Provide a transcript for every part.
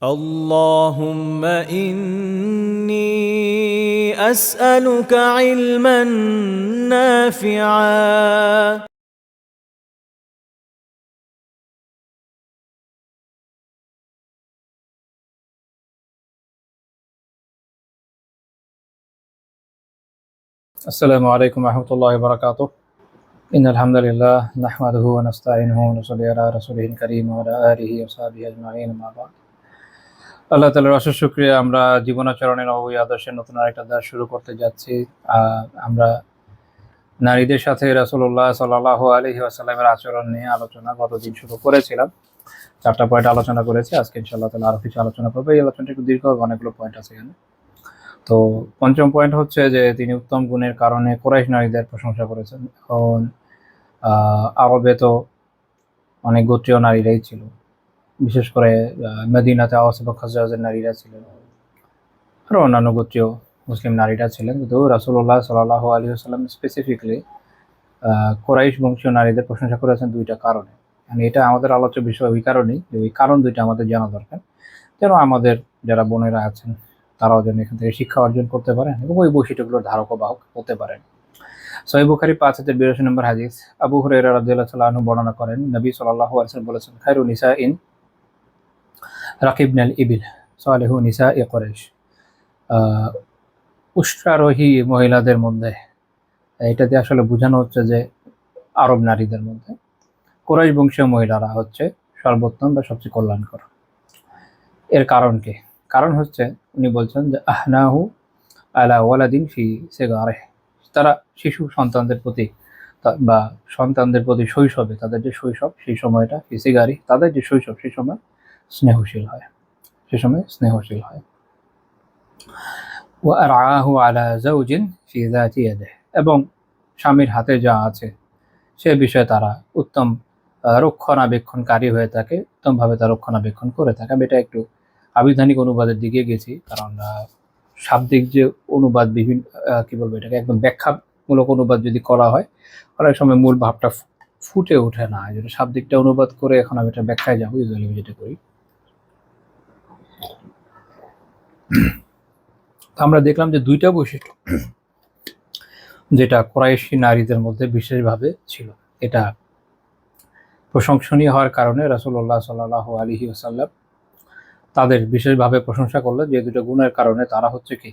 اللهم إني أسألك علما نافعا. السلام عليكم ورحمة الله وبركاته. إن الحمد لله نحمده ونستعينه ونصلي على رسوله الكريم وعلى آله وصحبه أجمعين ما بعد. আল্লাহ তাআলার অশেষ শুকরিয়া, আমরা জীবনাচরণের নবী আদর্শের নতুন আরেকটা দাস শুরু করতে যাচ্ছি। আমরা নারীদের সাথে রাসূলুল্লাহ সাল্লাল্লাহু আলাইহি ওয়াসাল্লামের আচরণ নিয়ে আলোচনা গতদিন শুরু করেছিলাম। 4টা পয়েন্ট আলোচনা করেছি। আজকে ইনশাআল্লাহ তাআলা আরো কিছু আলোচনা করব। এই আলোচনাটা একটু দীর্ঘ হবে, অনেকগুলো পয়েন্ট আছে এখানে। তো পঞ্চম পয়েন্ট হচ্ছে যে তিনি উত্তম গুণের কারণে কুরাইশ নারীদের প্রশংসা করেছেন। এখন আরবে তো অনেক গোত্রীয় নারীরাই ছিল, বিশেষ করে মদিনাতে আওস এবং খাজরাজের নারীরা ছিলেন, আরও অন্যান্য গোত্রীয় মুসলিম নারীরা ছিলেন। কিন্তু রাসূলুল্লাহ সাল্লাল্লাহু আলাইহি ওয়াসাল্লাম স্পেসিফিকলি কুরাইশ বংশীয় নারীদের প্রশংসা করেছেন দুইটা কারণে। মানে এটা আমাদের আলোচ্য বিষয় ওই কারণেই যে ওই কারণ দুইটা আমাদের জানা দরকার, যেন আমাদের যারা বোনেরা আছেন তারাও যেন এখান থেকে শিক্ষা অর্জন করতে পারেন এবং ওই বৈশিষ্ট্যগুলোর ধারক ও বাহক হতে পারেন। সহিহ বুখারী ৫,৮২ নম্বর হাদিস, আবু হুরায়রা রাদিয়াল্লাহু তাআলা আনহু বর্ণনা করেন, নবী সাল্লাল্লাহু আলাইহি ওয়াসাল্লাম বলেছেন, খায়রু নিসাইন রাকিবনাল ইবিল সালিহু নিসাই কুরাইশ। উষ্ট্রারোহী মহিলাদের মধ্যে, এটাতে আসলে বোঝানো হচ্ছে যে আরব নারীদের মধ্যে কুরাইশ বংশীয় মহিলারা হচ্ছে সর্বোত্তম বা সবচেয়ে কল্যাণকর। এর কারণ কি? কারণ হচ্ছে উনি বলছেন যে আহনাহু আলা ওয়ালাদিন ফি সিগারিহ, তারা শিশু সন্তানদের প্রতি বা সন্তানদের প্রতি শৈশবে, তাদের যে শৈশব সেই সময়টা ফি সিগারি, তাদের যে শৈশব সেই সময় স্নেহশীল হয়, সে সময় স্নেহশীল হয়। ওয়া আরআহু আলা যাওজিন ফি যাতি ইয়াদিহি, এবং স্বামীর হাতে যা আছে সে বিষয়ে তারা উত্তম রক্ষণাবেক্ষণকারী হয়ে থাকে, উত্তমভাবে তার রক্ষণাবেক্ষণ করে থাকে। আমি এটা একটু আবিধানিক অনুবাদের দিকে গেছি, কারণ শাব্দিক যে অনুবাদ বিভিন্ন কি বলবো এটাকে একদম ব্যাখ্যামূলক অনুবাদ যদি করা হয় অনেক সময় মূল ভাবটা ফুটে ওঠে না। এই জন্য শাব্দিকটা অনুবাদ করে এখন আমি এটা ব্যাখ্যায় যাবো, ইউজুয়ালি যেটা করি। আমরা দেখলাম যে দুইটা বৈশিষ্ট্য যেটা কুরাইশী নারীদের মধ্যে বিশেষভাবে ছিল, এটা প্রশংসনীয় হওয়ার কারণে রাসূলুল্লাহ সাল্লাল্লাহু আলাইহি ওয়াসাল্লাম তাদের বিশেষভাবে প্রশংসা করলেন, যে দুটো গুণের কারণে তারা হচ্ছে কি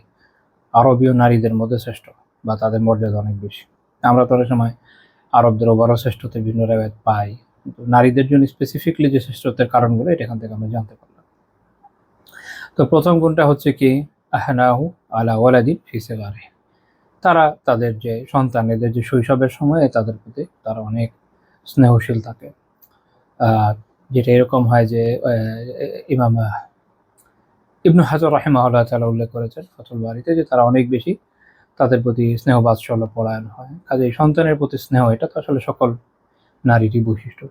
আরবীয় নারীদের মধ্যে শ্রেষ্ঠ বা তাদের মর্যাদা অনেক বেশি। আমরা তো অনেক সময় আরবদের ওভারও শ্রেষ্ঠত্বের বিভিন্ন রেওয়ায়েত পাই, কিন্তু নারীদের জন্য স্পেসিফিকলি যে শ্রেষ্ঠত্বের কারণগুলো এটা এখান থেকে আমরা জানতে পারলাম। তো প্রথম গুণটা হচ্ছে কি আহনাহু আলা ওয়ালাদিন ফি সিগারিহি, তারা তাদের যে সন্তান, এদের যে শৈশবের সময়ে তাদের প্রতি তারা অনেক স্নেহশীল থাকে। যেটা এরকম হয় যে ইমাম ইবনু হাজার রাহিমাহুল্লাহ তাআলা উল্লেখ করেছেন ফাথুল বারীতে যে তারা অনেক বেশি তাদের প্রতি স্নেহ বাৎসল্য পরায়ণ হয়। কাজে এই প্রতি স্নেহ, এটা তো আসলে সকল নারীরই বৈশিষ্ট্য।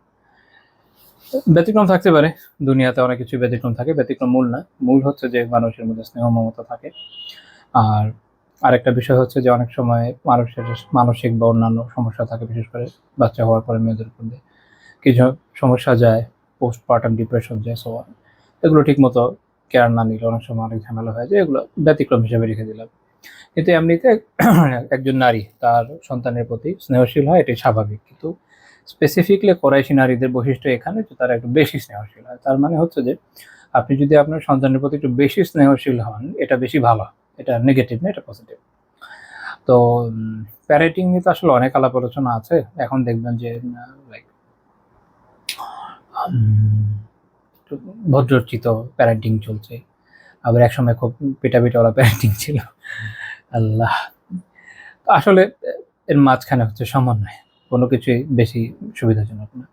ব্যতিক্রম থাকতে পারে, দুনিয়াতে অনেক কিছু ব্যতিক্রম থাকে, ব্যতিক্রম মূল না। মূল হচ্ছে যে মানুষের মধ্যে স্নেহ মমতা থাকে। আর আরেকটা বিষয় হচ্ছে যে অনেক সময় মানুষের মানসিক বা অন্যান্য সমস্যা থাকে, বিশেষ করে বাচ্চা হওয়ার পরে মেয়েদের মধ্যে কিছু সমস্যা যায়, পোস্টপার্টাম ডিপ্রেশন যায়, সো এগুলো ঠিক মতো কেয়ার না নিলে অনেক সময় অনেক ঝামেলা হয়ে যায়, এগুলো ব্যতিক্রম হিসেবে রেখে দিলাম। কিন্তু এমনিতে একজন নারী তার সন্তানের প্রতি স্নেহশীল হয়, এটাই স্বাভাবিক। কিন্তু স্পেসিফিকলি কুরাইশী নারীদের বৈশিষ্ট্য এখানে যে তারা একটু বেশি স্নেহশীল হয়। তার মানে হচ্ছে যে আপনি যদি আপনার সন্তানের প্রতি একটু বেশি স্নেহশীল হন, এটা বেশি ভালো, এটা নেগেটিভ না, এটা পজিটিভ। তো প্যারেন্টিং নিয়ে তো আসলে অনেক আলাপ আলোচনা আছে। এখন দেখবেন যে লাইক ভদ্রচিত প্যারেন্টিং চলছে, আবার একসময় খুব পিটাপিটাওয়ালা প্যারেন্টিং ছিল। আল্লাহ, আসলে এর মাঝখানে হচ্ছে সমন্বয়, কোনো কিছুই বেশি সুবিধাজনক না।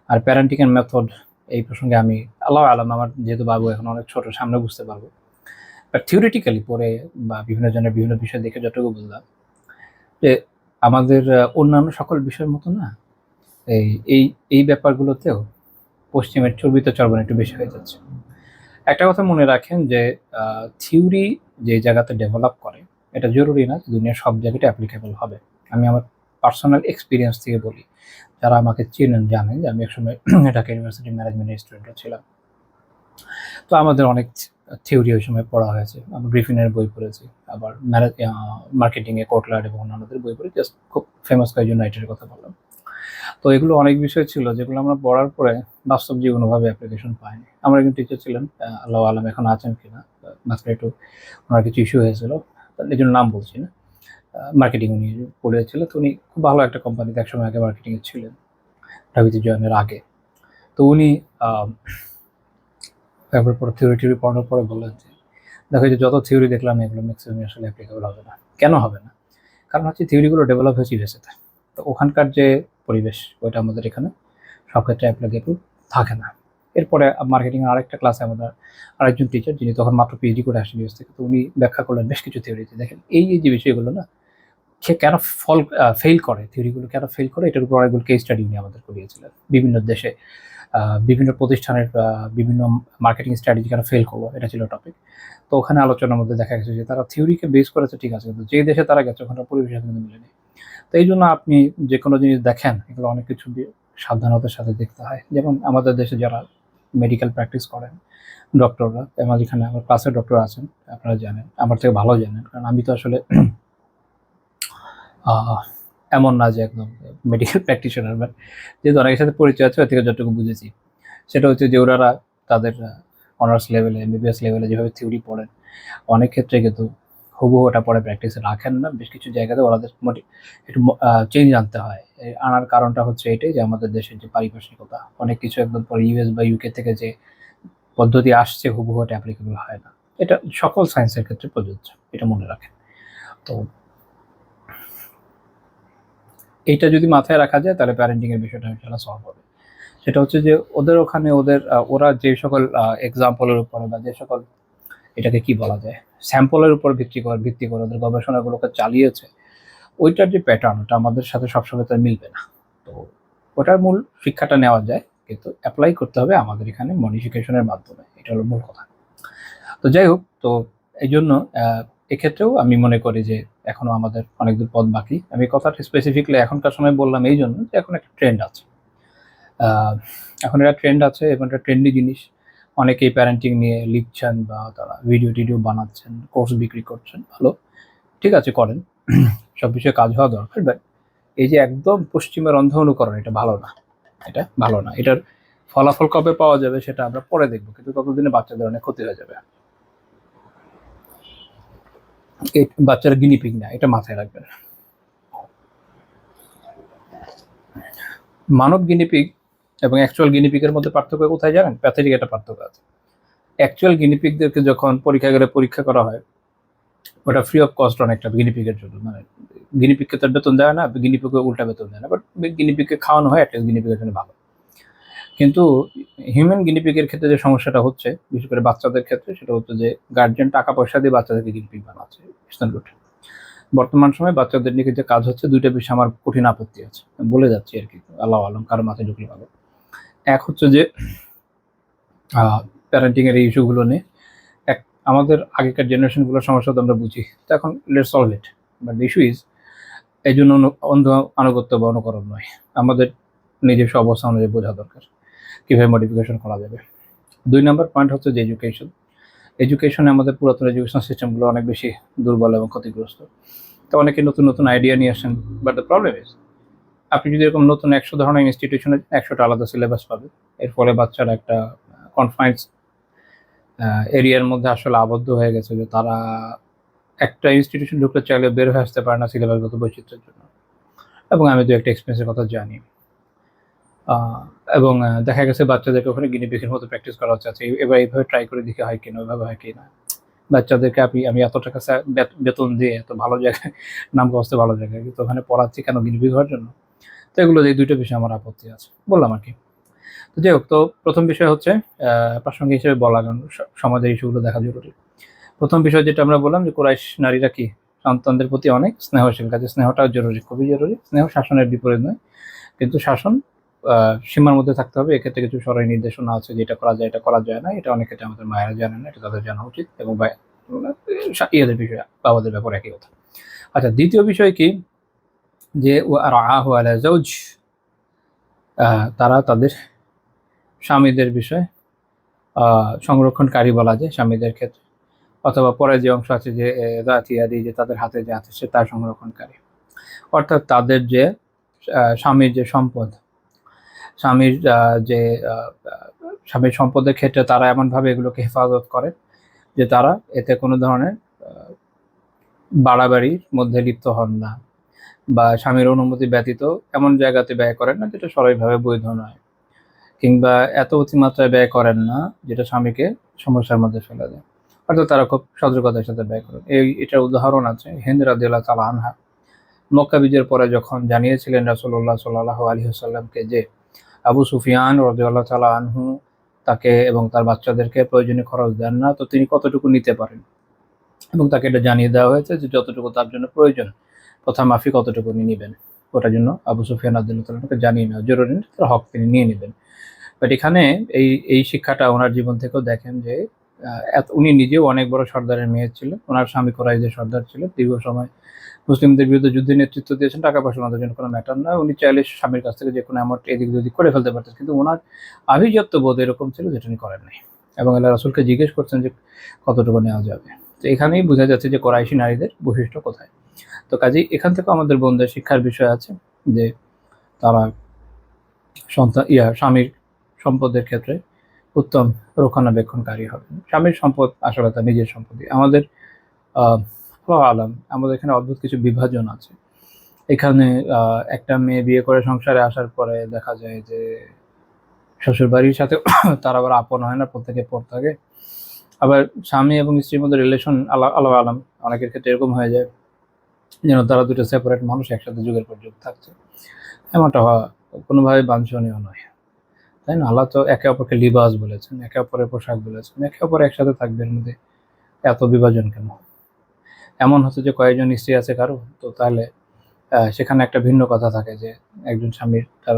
আর প্যারেন্টিং এর মেথড এই প্রসঙ্গে আমি আল্লাহ আলাম, আমার যেহেতু বাবু এখন অনেক ছোট, সামনে বুঝতে পারবো, বাট থিওরিটিক্যালি পড়ে বা বিভিন্ন জনের বিভিন্ন বিষয় দেখে যতটুকু বুঝলাম যে আমাদের অন্যান্য সকল বিষয়ের মতো না, এই এই এই ব্যাপারগুলোতেও পশ্চিমের চর্বিত চর্বণ একটু বেশি হয়ে যাচ্ছে। একটা কথা মনে রাখেন যে থিওরি যে জায়গাতে ডেভেলপ করে এটা জরুরি না দুনিয়ার সব জায়গাতে অ্যাপ্লিকেবল হবে। আমি আমার পার্সোনাল এক্সপিরিয়েন্স থেকে বলি, যারা আমাকে চেনেন জানেন যে আমি একসময় ঢাকা ইউনিভার্সিটি ম্যানেজমেন্টের স্টুডেন্টও ছিলাম। তো আমাদের অনেক থিওরি ওই সময় পড়া হয়েছে, আমরা গ্রিফিনের বই পড়েছি, আবার মার্কেটিংয়ে কোটলার এবং অন্যান্যদের বই পড়ে, জাস্ট খুব ফেমাস কয়েকজন রাইটারের কথা বললাম। তো এগুলো অনেক বিষয় ছিল যেগুলো আমরা পড়ার পরে বাস্তব জীবনভাবে অ্যাপ্লিকেশন পাইনি। আমার একজন টিচার ছিলেন, আল্লাহ আলম এখন আছেন কিনা, মাঝখানে একটু ওনার কিছু ইস্যু হয়েছিল, এই জন্য নাম বলছি না। মার্কেটিং উনি পড়েছিল, তো উনি খুব ভালো একটা কোম্পানিতে একসময় আগে মার্কেটিংয়ে ছিলেন, ঢাবিতে জয়েনের আগে। তো উনি তারপর পরে থিওরি পড়ানোর পরে বললেন যে দেখো, যে যত থিওরি দেখলাম এগুলো ম্যাক্সিমাম আসলে অ্যাপ্লিকেবল হবে না। কেন হবে না? কারণ হচ্ছে থিওরিগুলো ডেভেলপ হয়েছে ইউএসএতে, তো ওখানকার যে পরিবেশ ওইটা আমাদের এখানে সব ক্ষেত্রে অ্যাপ্লিকেবল থাকে না। এরপরে মার্কেটিংয়ের আরেকটা ক্লাসে আমাদের আরেকজন টিচার, যিনি তখন মাত্র পিএইচডি করে আসেন ইউএস থেকে, তো উনি ব্যাখ্যা করলেন বেশ কিছু থিওরিতে। দেখেন এই যে বিষয়গুলো না, সে কেন ফেল করে, থিওরিগুলো কেন ফেল করে, এটার উপর অনেকগুলো কেস স্টাডি উনি আমাদের করিয়েছিলেন। বিভিন্ন দেশে বিভিন্ন প্রতিষ্ঠানের বিভিন্ন মার্কেটিং স্ট্র্যাটেজি কেন ফেল করলো, এটা ছিল টপিক। তো ওখানে আলোচনার মধ্যে দেখা গেছে যে তারা থিওরিকে বেস করেছে ঠিক আছে, কিন্তু যে দেশে তারা গেছে ওখানে পরিবেশের কিন্তু মিলেনি। তো এই জন্য আপনি যে কোনো জিনিস দেখেন, এগুলো অনেক কিছু সাবধানতার সাথে দেখতে হয়। যেমন আমাদের দেশে যারা মেডিকেল প্র্যাকটিস করেন, ডক্টররা, আমার এখানে আমার ক্লাসের ডক্টর আছেন, আপনারা জানেন, আমার থেকে ভালো জানেন, কারণ আমি তো আসলে এমন না যে একদম মেডিকেল প্র্যাকটিশনার, বাট যেহেতু অনেকের সাথে পরিচয় আছে ওই থেকে যতটুকু বুঝেছি সেটা হচ্ছে যে ওনারা তাদের অনার্স লেভেলে, এমবিবিএস লেভেলে যেভাবে থিওরি পড়েন, অনেক ক্ষেত্রে কিন্তু হুবহু ওটা পরে প্র্যাকটিসে রাখেন না। বেশ কিছু জায়গাতে ওনাদের একটু চেঞ্জ আনতে হয়। আনার কারণটা হচ্ছে এটাই যে আমাদের দেশের যে পারিপার্শ্বিকতা, অনেক কিছু একদম পরে ইউএস বা ইউকে থেকে যে পদ্ধতি আসছে হুবহু এটা অ্যাপ্লিকেবল হয় না। এটা সকল সায়েন্সের ক্ষেত্রে প্রযোজ্য, এটা মনে রাখেন। তো এইটা যদি মাথায় রাখা যায় তাহলে প্যারেন্টিংয়ের বিষয়টা ইনশাআল্লাহ সলভ হবে। সেটা হচ্ছে যে ওদের ওখানে ওরা যে সকল এক্সাম্পলের উপরে বা যে সকল, এটাকে কি বলা যায়, স্যাম্পলের উপর ভিত্তি করে ওদের গবেষণাগুলোকে চালিয়েছে, ওইটার যে প্যাটার্ন ওটা আমাদের সাথে সবসময় তার মিলবে না। তো ওটার মূল শিক্ষাটা নেওয়া যায়, কিন্তু অ্যাপ্লাই করতে হবে আমাদের এখানে মডিফিকেশনের মাধ্যমে, এটা হলো মূল কথা। তো যাই হোক, তো এই জন্য এক্ষেত্রেও আমি মনে করি যে এখনো আমাদের অনেক দূর পথ বাকি। আমি কথাটা স্পেসিফিকলি এখনকার সময় বললাম এই জন্য যে এখন একটা ট্রেন্ড আছে, এখন এটা ট্রেন্ড আছে এবং এটা ট্রেন্ডি জিনিস। অনেকেই প্যারেন্টিং নিয়ে লিখছেন বা তারা ভিডিও টিডিও বানাচ্ছেন, কোর্স বিক্রি করছেন, ভালো, ঠিক আছে, করেন, সব বিষয়ে কাজ হওয়া দরকার। বাট এই যে একদম পশ্চিমের অন্ধ অনুকরণ, এটা ভালো না, এটা ভালো না। এটার ফলাফল কবে পাওয়া যাবে সেটা আমরা পরে দেখবো, কিন্তু ততদিনে বাচ্চাদের অনেক ক্ষতি হয়ে যাবে। বাচ্চারা গিনিপিগ না, এটা মাথায় রাখবেন। মানব গিনিপিগ এবং অ্যাকচুয়াল গিনিপিগের মধ্যে পার্থক্য কোথায় জানেন? প্যাথেটিক একটা পার্থক্য আছে। অ্যাকচুয়াল গিনিপিগদেরকে যখন পরীক্ষাগারে পরীক্ষা করা হয়, ওটা ফ্রি অফ কস্ট অনেকটা গিনিপিগের জন্য, মানে গিনিপিগকে তার বেতন দেয় না, গিনিপিগকে উল্টা বেতন দেয় না, বাট গিনিপিগকে খাওয়ানো হয়, অ্যাটলিস্ট গিনিপিগের জন্য ভালো। কিন্তু হিউম্যান গিনিপিগের ক্ষেত্রে যে সমস্যাটা হচ্ছে, বিশেষ করে বাচ্চাদের ক্ষেত্রে, সেটা হচ্ছে যে গার্জিয়ান টাকা পয়সা দিয়ে বাচ্চাদেরকে গিনিপিগ বানাচ্ছে। বর্তমান সময়ে বাচ্চাদের নিয়ে যে কাজ হচ্ছে, দুইটা বিষয় আমার কঠিন আপত্তি আছে, বলে যাচ্ছি আর কি, আল্লাহ আলম কারো মাথায় ঢুকলে ভালো। এক হচ্ছে যে প্যারেন্টিংয়ের এই ইস্যুগুলো নিয়ে আমাদের আগেকার জেনারেশনগুলোর সমস্যা তো আমরা বুঝি, তো এখন let's solve it. But the issue is, এই জন্য অন্ধ আনুগত্য বা অনুকরণ নয়, আমাদের নিজস্ব অবস্থা অনুযায়ী বোঝা দরকার কীভাবে মডিফিকেশন করা যাবে। 2 নম্বর পয়েন্ট হচ্ছে যে এডুকেশনে আমাদের পুরাতন এডুকেশন সিস্টেমগুলো অনেক বেশি দুর্বল এবং ক্ষতিগ্রস্ত। তো অনেকে নতুন নতুন আইডিয়া নিয়ে আসেন, বাট দ্য প্রবলেম ইজ, আপনি যদি এরকম নতুন 100 ধরনের ইনস্টিটিউশনে 100টা আলাদা সিলেবাস পাবে, এর ফলে বাচ্চারা একটা কনফাইন্স এরিয়ার মধ্যে আসলে আবদ্ধ হয়ে গেছে, যে তারা একটা ইনস্টিটিউশন ঢুকতে চাইলে বের হয়ে আসতে পারে না সিলেবাসগত বৈচিত্র্যের জন্য। এবং আমি তো একটা এক্সপিরিয়েন্সের কথা জানি। এবং দেখা গেছে বাচ্চাদেরকে ওখানে গিনিপিগের মতো প্র্যাকটিস করা হচ্ছে, এবার এইভাবে ট্রাই করে দেখে হয় কিনা, ওইভাবে হয় কিনা। বাচ্চাদেরকে আমি এত টাকা বেতন দিয়ে এত ভালো জায়গায়, নাম কস্তে ভালো জায়গায়, কিন্তু ওখানে পড়াচ্ছি কেন, গিনিপিগ হওয়ার জন্য? তো এগুলো এই দুইটা বিষয় আমার আপত্তি আছে, বললাম আর কি। তো যাই হোক, তো প্রথম বিষয় হচ্ছে প্রাসঙ্গিক হিসেবে বলা, কারণ সমাজের ইস্যুগুলো দেখা জরুরি। প্রথম বিষয় যেটা আমরা বললাম যে কুরাইশ নারীরা কি সন্তানদের প্রতি অনেক স্নেহশীল, কাজে স্নেহটাও জরুরি, খুবই জরুরি। স্নেহ শাসনের বিপরীত নয়, কিন্তু শাসন সীমার মধ্যে থাকতে হবে। এক্ষেত্রে কিছু সরাই নির্দেশনা আছে, যেটা করা যায়, এটা করা যায় না, এটা অনেক ক্ষেত্রে আমাদের মায়েরা জানে না, এটা তাদের জানা উচিত। এবং ইয়েদের বিষয়, বাবাদের ব্যাপারে একই কথা। আচ্ছা, দ্বিতীয় বিষয় কি, যে তারা তাদের স্বামীদের বিষয় সংরক্ষণকারী বলা যায় স্বামীদের ক্ষেত্রে, অথবা পরে যে অংশ আছে যে জাতিয়াদি, যে তাদের হাতে যে আছে সে তার সংরক্ষণকারী, অর্থাৎ তাদের যে স্বামীর যে সম্পদ, স্বামীর যে স্বামীর সম্পদের ক্ষেত্রে তারা এমনভাবে এগুলোকে হেফাজত করে যে তারা এতে কোনো ধরনের বাড়াবাড়ির মধ্যে লিপ্ত হন না, বা স্বামীর অনুমতি ব্যতীত এমন জায়গাতে ব্যয় করেন না যেটা সরাসরিভাবে বৈধ নয়, কিংবা এত অতিমাত্রায় ব্যয় করেন না যেটা স্বামীকে সমস্যার মধ্যে ফেলে দেয়। অর্থাৎ তারা খুব সতর্কতার সাথে ব্যয় করেন। এটার উদাহরণ আছে হিন্দ রাদিয়াল্লাহু তাআলা আনহা মক্কা বিজয়ের পরে যখন জানিয়েছিলেন রাসূলুল্লাহ সাল্লাল্লাহু আলাইহি ওয়াসাল্লামকে যে আবু সুফিয়ান রাদিয়াল্লাহু তাআলা আনহু তাকে এবং তার বাচ্চাদেরকে প্রয়োজনীয় খরচ দেন না, তো তিনি কতটুকু নিতে পারেন, এবং তাকে এটা জানিয়ে দেওয়া হয়েছে যে যতটুকু তার জন্য প্রয়োজন কথা মাফিক কতটুকু উনি নেবেন, ওটার জন্য আবু সুফিয়ান রাদিয়াল্লাহু তাআলাকে জানিয়ে নেওয়া জরুরি, তার হক তিনি নিয়ে নেবেন। বাট এখানে এই শিক্ষাটা ওনার জীবন থেকেও দেখেন যে উনি নিজেও অনেক বড় সর্দারের মেয়ে ছিলেন, ওনার স্বামী কুরাইশের সর্দার ছিলেন, দীর্ঘ সময় মুসলিমদের বিরুদ্ধে যুদ্ধে নেতৃত্ব দিয়েছেন, টাকা পয়সা ওনাদের জন্য কোনো ম্যাটার নয়, উনি চাইলে স্বামীর কাছ থেকে যে কোনো অ্যামাউন্ট এদিক ওদিক করে ফেলতে পারতেন, কিন্তু ওনার আভিজাত্য বোধ এরকম ছিল যেটা উনি করেন নাই, এবং আল্লাহ রাসূলকে জিজ্ঞেস করছেন যে কতটুকু নেওয়া যাবে। তো এখানেই বোঝা যাচ্ছে যে কোরাইশি নারীদের বৈশিষ্ট্য কোথায়। তো কাজেই এখান থেকেও আমাদের বোনদের শিক্ষার বিষয় আছে যে তারা স্বামীর সম্পদের ক্ষেত্রে উত্তম রক্ষণাবেক্ষণকারী হবে। স্বামীর সম্পদ আসলে তার নিজের সম্পত্তি। আমাদের আলাম আমাদের এখানে অদ্ভুত কিছু বিভাজন আছে। এখানে একটা মেয়ে বিয়ে করে সংসারে আসার পরে দেখা যায় যে শ্বশুর বাড়ির সাথে তার আবার আপন হয় না, প্রত্যেকে পর থাকে। আবার স্বামী এবং স্ত্রীর মধ্যে রিলেশন আলাদা আলাম, অনেকের ক্ষেত্রে এরকম হয়ে যায় যেন তারা দুটো সেপারেট মানুষ একসাথে যুগের পর যুগ থাকছে। এমনটা হওয়া কোনোভাবে বাঞ্ছনীয় নয়, তাই না? আল্লাহ তো একে অপরকে লিবাস বলেছেন, একে অপরের পোশাক বলেছেন, একে অপর একসাথে থাকবে, এর মধ্যে এত বিভাজন কেন? এমন হচ্ছে যে কয়েকজন স্ত্রী আছে কারো, তো তাহলে সেখানে একটা ভিন্ন কথা থাকে যে একজন স্বামীর তার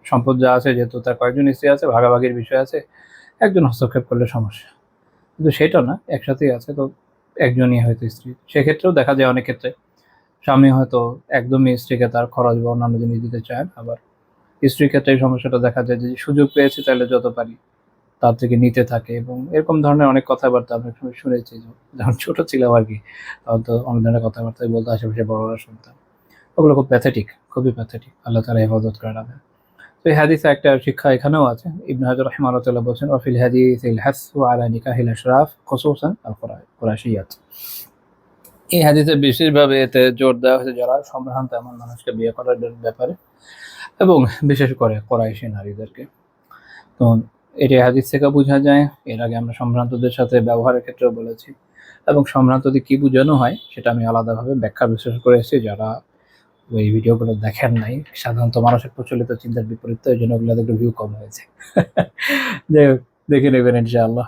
সম্পদ যা আছে, যেহেতু তার কয়েকজন স্ত্রী আছে, ভাগাভাগির বিষয় আছে, একজন হস্তক্ষেপ করলে সমস্যা, কিন্তু সেটা না, একসাথেই আছে তো একজনই হয়তো স্ত্রী। সেক্ষেত্রেও দেখা যায় অনেক ক্ষেত্রে স্বামী হয়তো একদমই স্ত্রীকে তার খরচ বা অন্যান্য জিনিস দিতে চায়, আবার স্ত্রীর ক্ষেত্রে এই সমস্যাটা দেখা যায় যে সুযোগ পেয়েছে তাহলে যত পারি তার থেকে নিতে থাকে, এবং এরকম ধরনের অনেক কথাবার্তা আমরা সময় শুনেছি। যখন ছোট ছিলাম আর কি, তখন তো অনেক ধরনের কথাবার্তাই বলতো, আশেপাশে বড়রা শুনতাম, ওগুলো খুব প্যাথেটিক, খুবই প্যাথেটিক। আল্লাহ তাআলা হেফাজত করে রাখেন। তো এই হাদিসে একটা শিক্ষা এখানেও আছে। ইবনে হাজার রাহিমাহুল্লাহ বলছেন ওয়াফিল হাদিসিল হাসু আলা নিকাহিল আশরাফ খুসুসান আল কুরাশিয়াত। এই হাদিসে বিশেষভাবে এতে জোর দেওয়া হয়েছে যারা সম্ভ্রান্ত এমন মানুষকে বিয়ে করার ব্যাপারে, এবং বিশেষ করে কুরাইশি নারীদেরকে। তো এটি হাদিস থেকে বোঝা যায়। এর আগে আমরা সম্ভ্রান্তদের সাথে ব্যবহারের ক্ষেত্রেও বলেছি, এবং সম্ভ্রান্তদের কি বোঝানো হয় সেটা আমি আলাদাভাবে ব্যাখ্যা বিশ্লেষণ করেছি। যারা ওই ভিডিওগুলো দেখেন নাই, সাধারণত মানুষের প্রচলিত চিন্তার বিপরীতে, ওই জন্য ওগুলো একটু ভিউ কম হয়েছে। যাই হোক, দেখে নেবেন ইনশাআল্লাহ।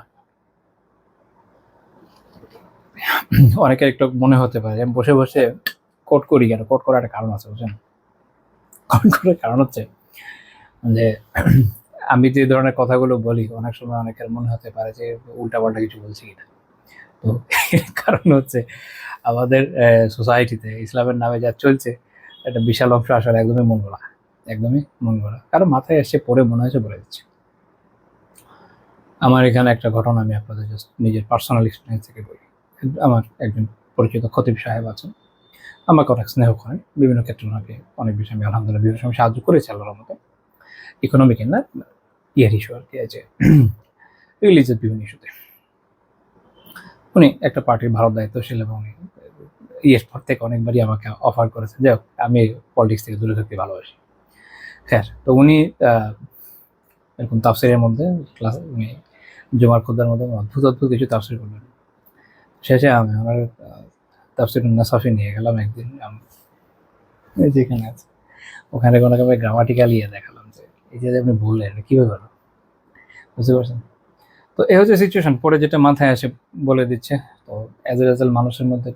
অনেকের একটু মনে হতে পারে আমি বসে বসে কোট করি কেন, কোট করার একটা কারণ আছে, বুঝছেন? কোট করার কারণ হচ্ছে যে আমি যে ধরনের কথাগুলো বলি অনেক সময় অনেকের মনে হতে পারে যে উল্টাপাল্টা কিছু বলছি কিনা। তো কারণ হচ্ছে আমাদের সোসাইটিতে ইসলামের নামে যা চলছে একটা বিশাল অংশ আসলে একদমই মন গড়া, একদমই মন গড়া, কারণ মাথায় এসে পড়ে মনে হয়েছে বলে দিচ্ছি। আমার এখানে একটা ঘটনা আমি আপনাদের জাস্ট নিজের পার্সোনাল এক্সপিরিয়েন্স থেকে বলি। আমার একজন পরিচিত খতিব সাহেব আছেন, আমাকে অনেক স্নেহ করেন, বিভিন্ন ক্ষেত্রে ওনাকে অনেক বিষয় আমি আলহামদুলিল্লাহ বিভিন্ন সময় সাহায্য করেছি আল্লাহর মতো, ইকোনমিক না ইয়ার ইস্যু আর কি, আছে রিলিজের বিভিন্ন ইস্যুতে। উনি একটা পার্টির ভারত দায়িত্বশীল, এবং উনি পর থেকে অনেকবারই আমাকে অফার করেছেন। যাই হোক, আমি পলিটিক্স থেকে দূরে থাকতে ভালোবাসি। হ্যাঁ, তো উনি এরকম তাফসিরের মধ্যে ক্লাস, উনি জুমার খুতবার মধ্যে অদ্ভুত অদ্ভুত কিছু তাফসির করবেন। শেষে আমি আমার তাফসির নাসাফি নিয়ে গেলাম একদিন, যেখানে আছে ওখানে কোনো রকমের গ্রামাটিক্যাল দেখালাম যে এই যে আপনি বললেন কীভাবে হলো, বুঝতে পারছেন? তো এই হচ্ছে সিচুয়েশন, পরে যেটা মাথায় আসে বলে দিচ্ছে। তো অ্যাজ এ রেজাল্ট মানুষের মধ্যে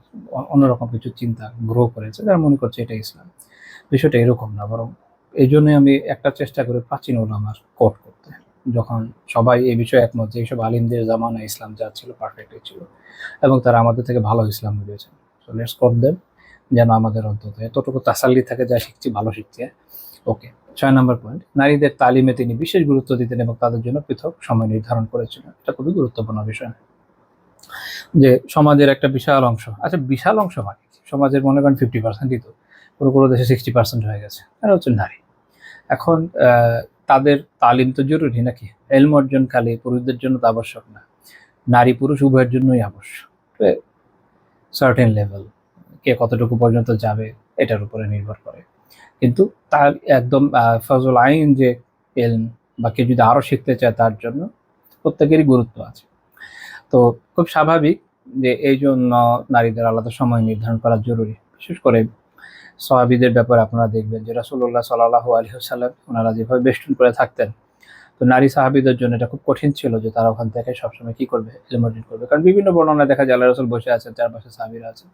অন্যরকম কিছু চিন্তা গ্রো করেছে, যারা মনে করছে এটা ইসলাম। বিষয়টা এরকম না, বরং এই জন্যই আমি একটা চেষ্টা করি প্রাচীন উলামার কোট করতে, যখন সবাই এই বিষয়ে একমত যে এইসব আলিমদের জামানা ইসলাম যা ছিল পারফেক্টই ছিল, এবং তারা আমাদের থেকে ভালো ইসলাম বুঝিয়েছেন। সো লেটস কোট দেম, যেন আমাদের অন্তত এতটুকু তাসাল্লি থাকে, যা শিখছি ভালো শিখছি। ওকে, 6 নম্বর পয়েন্ট, নারীদের তালিমে তিনি বিশেষ গুরুত্ব দিতেন এবং তাদের জন্য পৃথক সময় নির্ধারণ করেছিলেন। এটা খুবই গুরুত্বপূর্ণ বিষয়, যে সমাজের একটা বিশাল অংশ, আচ্ছা বিশাল অংশ মানে সমাজের মনে করেন 50%ই তো, কোনো কোনো দেশে 60% হয়ে গেছে, আর হচ্ছে নারী। এখন তাদের তালিম তো জরুরি নাকি? এলম অর্জন খালি পুরুষদের জন্য তো আবশ্যক না, নারী পুরুষ উভয়ের জন্যই আবশ্যক। সার্টেন লেভেল, কে কতটুকু পর্যন্ত যাবে এটার উপরে নির্ভর করে। কিন্তু তার একদম ফজল আইন যে এলম বা কেউ যদি আরও শিখতে চায় তার জন্য প্রত্যেকেরই গুরুত্ব আছে। তো খুব স্বাভাবিক যে এই জন্য নারীদের আলাদা সময় নির্ধারণ করা জরুরি। বিশেষ করে সাহাবীদের ব্যাপারে আপনারা দেখবেন যে রাসূলুল্লাহ সাল্লাল্লাহু আলাইহি ওয়াসাল্লাম ওনারা যেভাবে বেষ্টন করে থাকতেন, তো নারী সাহাবীদের জন্য এটা খুব কঠিন ছিল যে তারা ওখান থেকে সবসময় কি করবে, ইলম অর্জন করবে। কারণ বিভিন্ন বর্ণনায় দেখা যায় আল্লাহ রাসূল বসে আছেন, চারপাশে সাহাবীরা আছেন।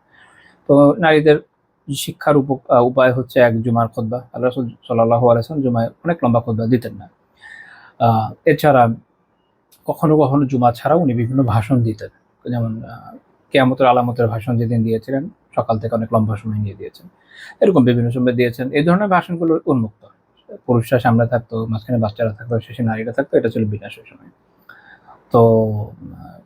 তো নারীদের শিক্ষার উপায় হচ্ছে এক জুমার খুতবা। আল্লাহ রাসূল সাল্লাল্লাহু আলাইহি ওয়াসাল্লাম জুমায় অনেক লম্বা খুতবা দিতেন না। এছাড়া কখনো কখনো জুমা ছাড়াও উনি বিভিন্ন ভাষণ দিতেন, যেমন কিয়ামতের আলামতের ভাষণ যেদিন দিয়েছিলেন সকাল থেকে অনেক লম্বা সময় নিয়ে দিয়েছেন, এরকম বিভিন্ন সময় দিয়েছেন। এই ধরনের ভাষণগুলো উন্মুক্ত, পুরুষরা সামনে থাকতো, মাঝখানে বাচ্চারা থাকতো, শেষে নারীরা থাকতো, এটা ছিল বিনা সময়। তো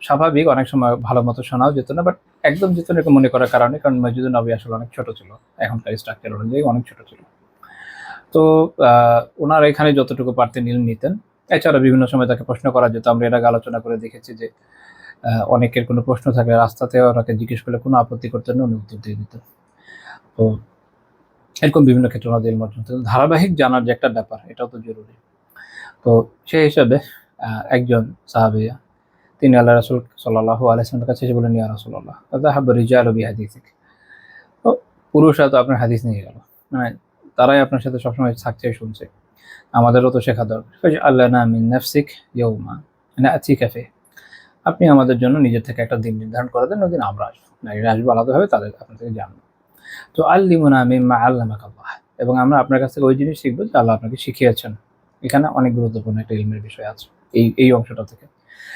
স্বাভাবিক অনেক সময় ভালো মতো শোনাও যেত না, বাট একদম যেত না মনে করার কারণে, কারণ মসজিদুন নবী আসলে অনেক ছোট ছিল, এখনকার স্ট্রাকচার অনুযায়ী অনেক ছোট ছিল। তো ওনারা এখানে যতটুকু পারতেন ইলম নিতেন। এছাড়া বিভিন্ন সময় তাকে প্রশ্ন করা যেত। আমরা এর আগে আলোচনা করে দেখেছি যে অনেকের কোনো প্রশ্ন থাকলে রাস্তাতে ওনাকে জিজ্ঞেস করলে কোনো আপত্তি করতেন না, উনি উত্তর দিয়ে দিতেন। তো এরকম বিভিন্ন ক্ষেত্রে ওনাদের ইলম অর্জন করতেন। ধারাবাহিক জানার যে একটা ব্যাপার, এটাও তো জরুরি। তো সেই হিসাবে একজন সাহাবিয়া তিনি আল্লাহ রাসূল সাল্লাল্লাহু আলাইহি ওয়াসাল্লামের কাছে এসে বললেন, ইয়া রাসূলুল্লাহ যাহাবা রিজালু বিহাদিসিক, তো পুরুষরা তো আপনার হাদিস নিয়ে গেল, মানে তারাই আপনার সাথে সবসময় থাকছে, শুনছে, আমাদেরও তো শেখা দরকার। ফাজআলনা মিন নাফসিক ইয়াওমা নাআতিকা ফি, আপনি আমাদের জন্য নিজের থেকে একটা দিন নির্ধারণ করে দেন, ওই দিন আমরা আসবো, নারীরা আসবো আলাদাভাবে, তাদের আপনার থেকে জানবো। তো আল্লিমুনা মিম্মা আল্লামাকাল্লাহ, এবং আমরা আপনার কাছ থেকে ওই জিনিস শিখবো যে আল্লাহ আপনাকে শিখিয়েছেন। এখানে অনেক গুরুত্বপূর্ণ একটা ইলমের বিষয় আছে এই অংশটা থেকে।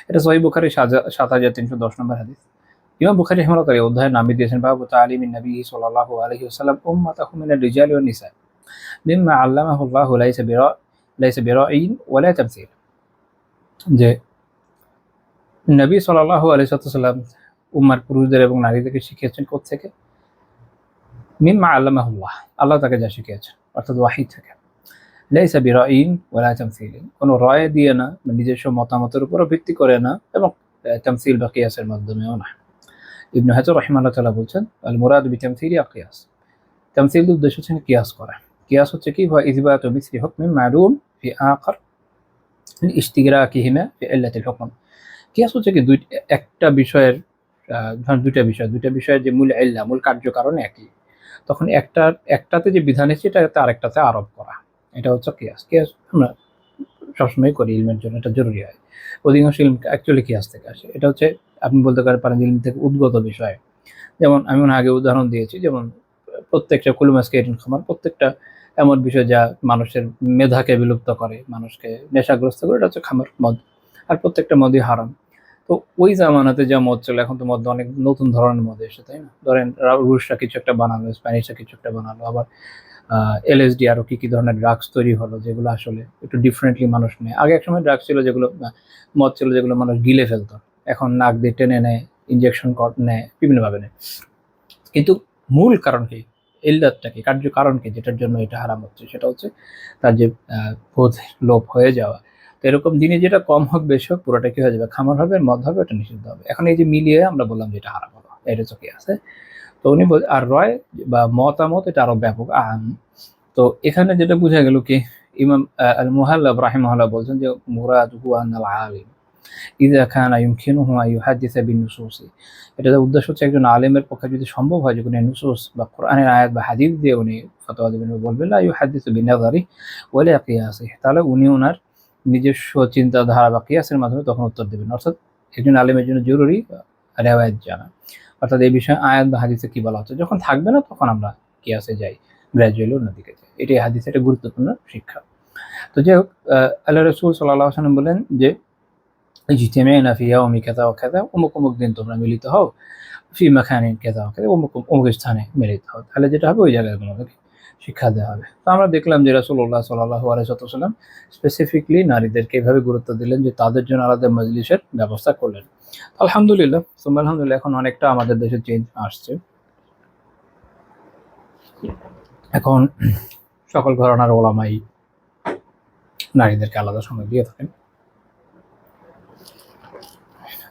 এটা সহিহ বুখারী 7310 নম্বর হাদিস। ইমাম বুখারী রাহিমাহুল্লাহ এই অধ্যায়ের নামই দিয়েছেন বাবু তালিমিন নবী সাল্লাল্লাহু আলাইহি ওয়াসাল্লাম উম্মাতাহু মিনার রিজালি ওয়ান নিসা মিম্মা আল্লামাহুল্লাহু লাইসা বিরাইন ওয়ালা তামসীল, যে নবী সাল্লাল্লাহু আলাইহি ওয়াসাল্লাম উম্মার পুরুষদের এবং নারীদেরকে শিখিয়েছেন কোত্থেকে? মিম্মা আল্লামাহুল্লাহ, আল্লাহ তাকে যা শিখিয়েছেন, অর্থাৎ ওয়াহী থেকে। লাইসা বিরাইন ওয়ালা তামসীল, কোনো রায় দিয়ে না, নিজস্ব মতামতের উপর ভিত্তি করে না, এবং তামসীল বা কিয়াসের মাধ্যমেও না। ইবনে হাজার রাহিমাহুল্লাহ তাআলা বলছেন আল মুরাদ বিতামসীলি কিয়াস, তামসীল উদ্দেশ্য হচ্ছে কিয়াস করা। কিয়াস হচ্ছে কি, ওয়া ইসবাতু মিসলি হুকমিন মালুম ফি আখার ইশতিরাকিহিমা ফি ইল্লাতিল হুকম। কিয়াস হচ্ছে কি একটা বিষয়ের ধরেন দুইটা বিষয়ের যে মূল ইল্লা, মূল কার্যকারণ একই, তখন একটাতে যে বিধান আছে এটাতে আরেকটাতে আরোপ করা, এটা হচ্ছে কিয়াস। কিয়াস আমরা সবসময় করি, ইলমের জন্য এটা জরুরি হয়। অধিকাংশ ইলম অ্যাকচুয়ালি কিয়াস থেকে আসে। এটা হচ্ছে আপনি বলতে পারেন ইলম থেকে উদ্গত বিষয়। যেমন আমি আগে উদাহরণ দিয়েছি, যেমন প্রত্যেকটা কুলুমাসকেরিন খামার, প্রত্যেকটা এমন বিষয় যা মানুষের মেধাকে বিলুপ্ত করে, মানুষকে নেশাগ্রস্ত করে, এটা হচ্ছে খামার, মদ। আর প্রত্যেকটা মদই হারাম। তো ওই জামানাতে যা মদ ছিল, এখন তো মদ অনেক নতুন ধরনের মদ এসে, তাই না? ধরেন রুশরা কিছু একটা বানালো, স্প্যানিশরা কিছু একটা বানালো, আবার এলএসডি আরও কি ধরনের ড্রাগস তৈরি হলো, যেগুলো আসলে একটু ডিফারেন্টলি মানুষ নেয়। আগে একসময় ড্রাগস ছিল যেগুলো, মদ ছিল যেগুলো মানুষ গিলে ফেলতো, এখন নাক দিয়ে টেনে নেয়, ইনজেকশন নেয়, বিভিন্নভাবে নেয়। কিন্তু মূল কারণ কি, ইল্লাতটা কি, কার্যকারণ কি, যেটার জন্য এটা হারাম হচ্ছে, সেটা হচ্ছে তার যে বোধ লোপ হয়ে যাওয়া। তো এরকম দিনে যেটা কম হোক বেশি হোক, পুরোটা কি হয়ে যাবে, খামার হবে, মদ হবে, ওটা নিষিদ্ধ হবে। এখন এই যে মিলিয়ে আমরা বললাম যে এটা হারাম হলো, এটা তো কি আছে। তো উনি আর রয় বা মতামত এটা আরো ব্যাপক আম। তো এখানে যেটা বোঝা গেল কি, ইমাম আল মুহাল্লাব রাহিমাহুল্লাহ বলছেন যে মুরাদুহু আনাল আলিম ইযা কানা ইউমকিনুহু আন ইউহাদ্দিসা বিন-নুসুস, এটার উদ্দেশ্য হচ্ছে একজন আলেমের পক্ষে যদি সম্ভব হয় যে কোনো নুসুস বা কোরআনের আয়াত বা হাদিস দিয়ে উনি ফতোয়া দিবেন, বলবেন লা ইউহাদ্দিসু বিন-নাযারি ওয়ালা কিয়াসি, তাহলে উনি ওনার নিজস্ব চিন্তাধারা বা কিয়াসের মাধ্যমে তখন উত্তর দেবেন। অর্থাৎ একজন আলেমের জন্য জরুরি রেওয়ায়াত জানা, অর্থাৎ এই বিষয়ে আয়াত বা হাদিসে কি বলা হচ্ছে, যখন থাকবে না তখন আমরা কিয়াসে যাই, গ্র্যাজুয়ালি অন্যদিকে যাই। এটাই হাদিসে একটা গুরুত্বপূর্ণ শিক্ষা। তো যাই হোক, আল্লাহ রাসূল সাল্লাল্লাহু আলাইহি ওয়াসাল্লাম বলেন যে ইজতিমাইনা ফি ইয়াউমি কাযা ওয়া কাযা, অমুক দিন তোমরা মিলিত হও, ফি মাকানিন কাযা ওয়া কাযা, অমুক স্থানে মিলিত হও। তাহলে যেটা হবে ওই জায়গায় তোমাদেরকে শিক্ষা দেওয়া হবে। তো আমরা দেখলাম যে রাসূলুল্লাহ সাল্লাল্লাহু আলাইহি ওয়াসাল্লাম স্পেসিফিকলি নারীদেরকে এভাবে গুরুত্ব দিলেন যে তাদের জন্য আলাদা মজলিসের ব্যবস্থা করলেন। আলহামদুলিল্লাহ, সুম্মা আলহামদুলিল্লাহ, এখন অনেকটা আমাদের দেশে চেঞ্জ আসছে। এখন সকল ঘরানার ওলামাই নারীদেরকে আলাদা সময় দিয়ে থাকেন।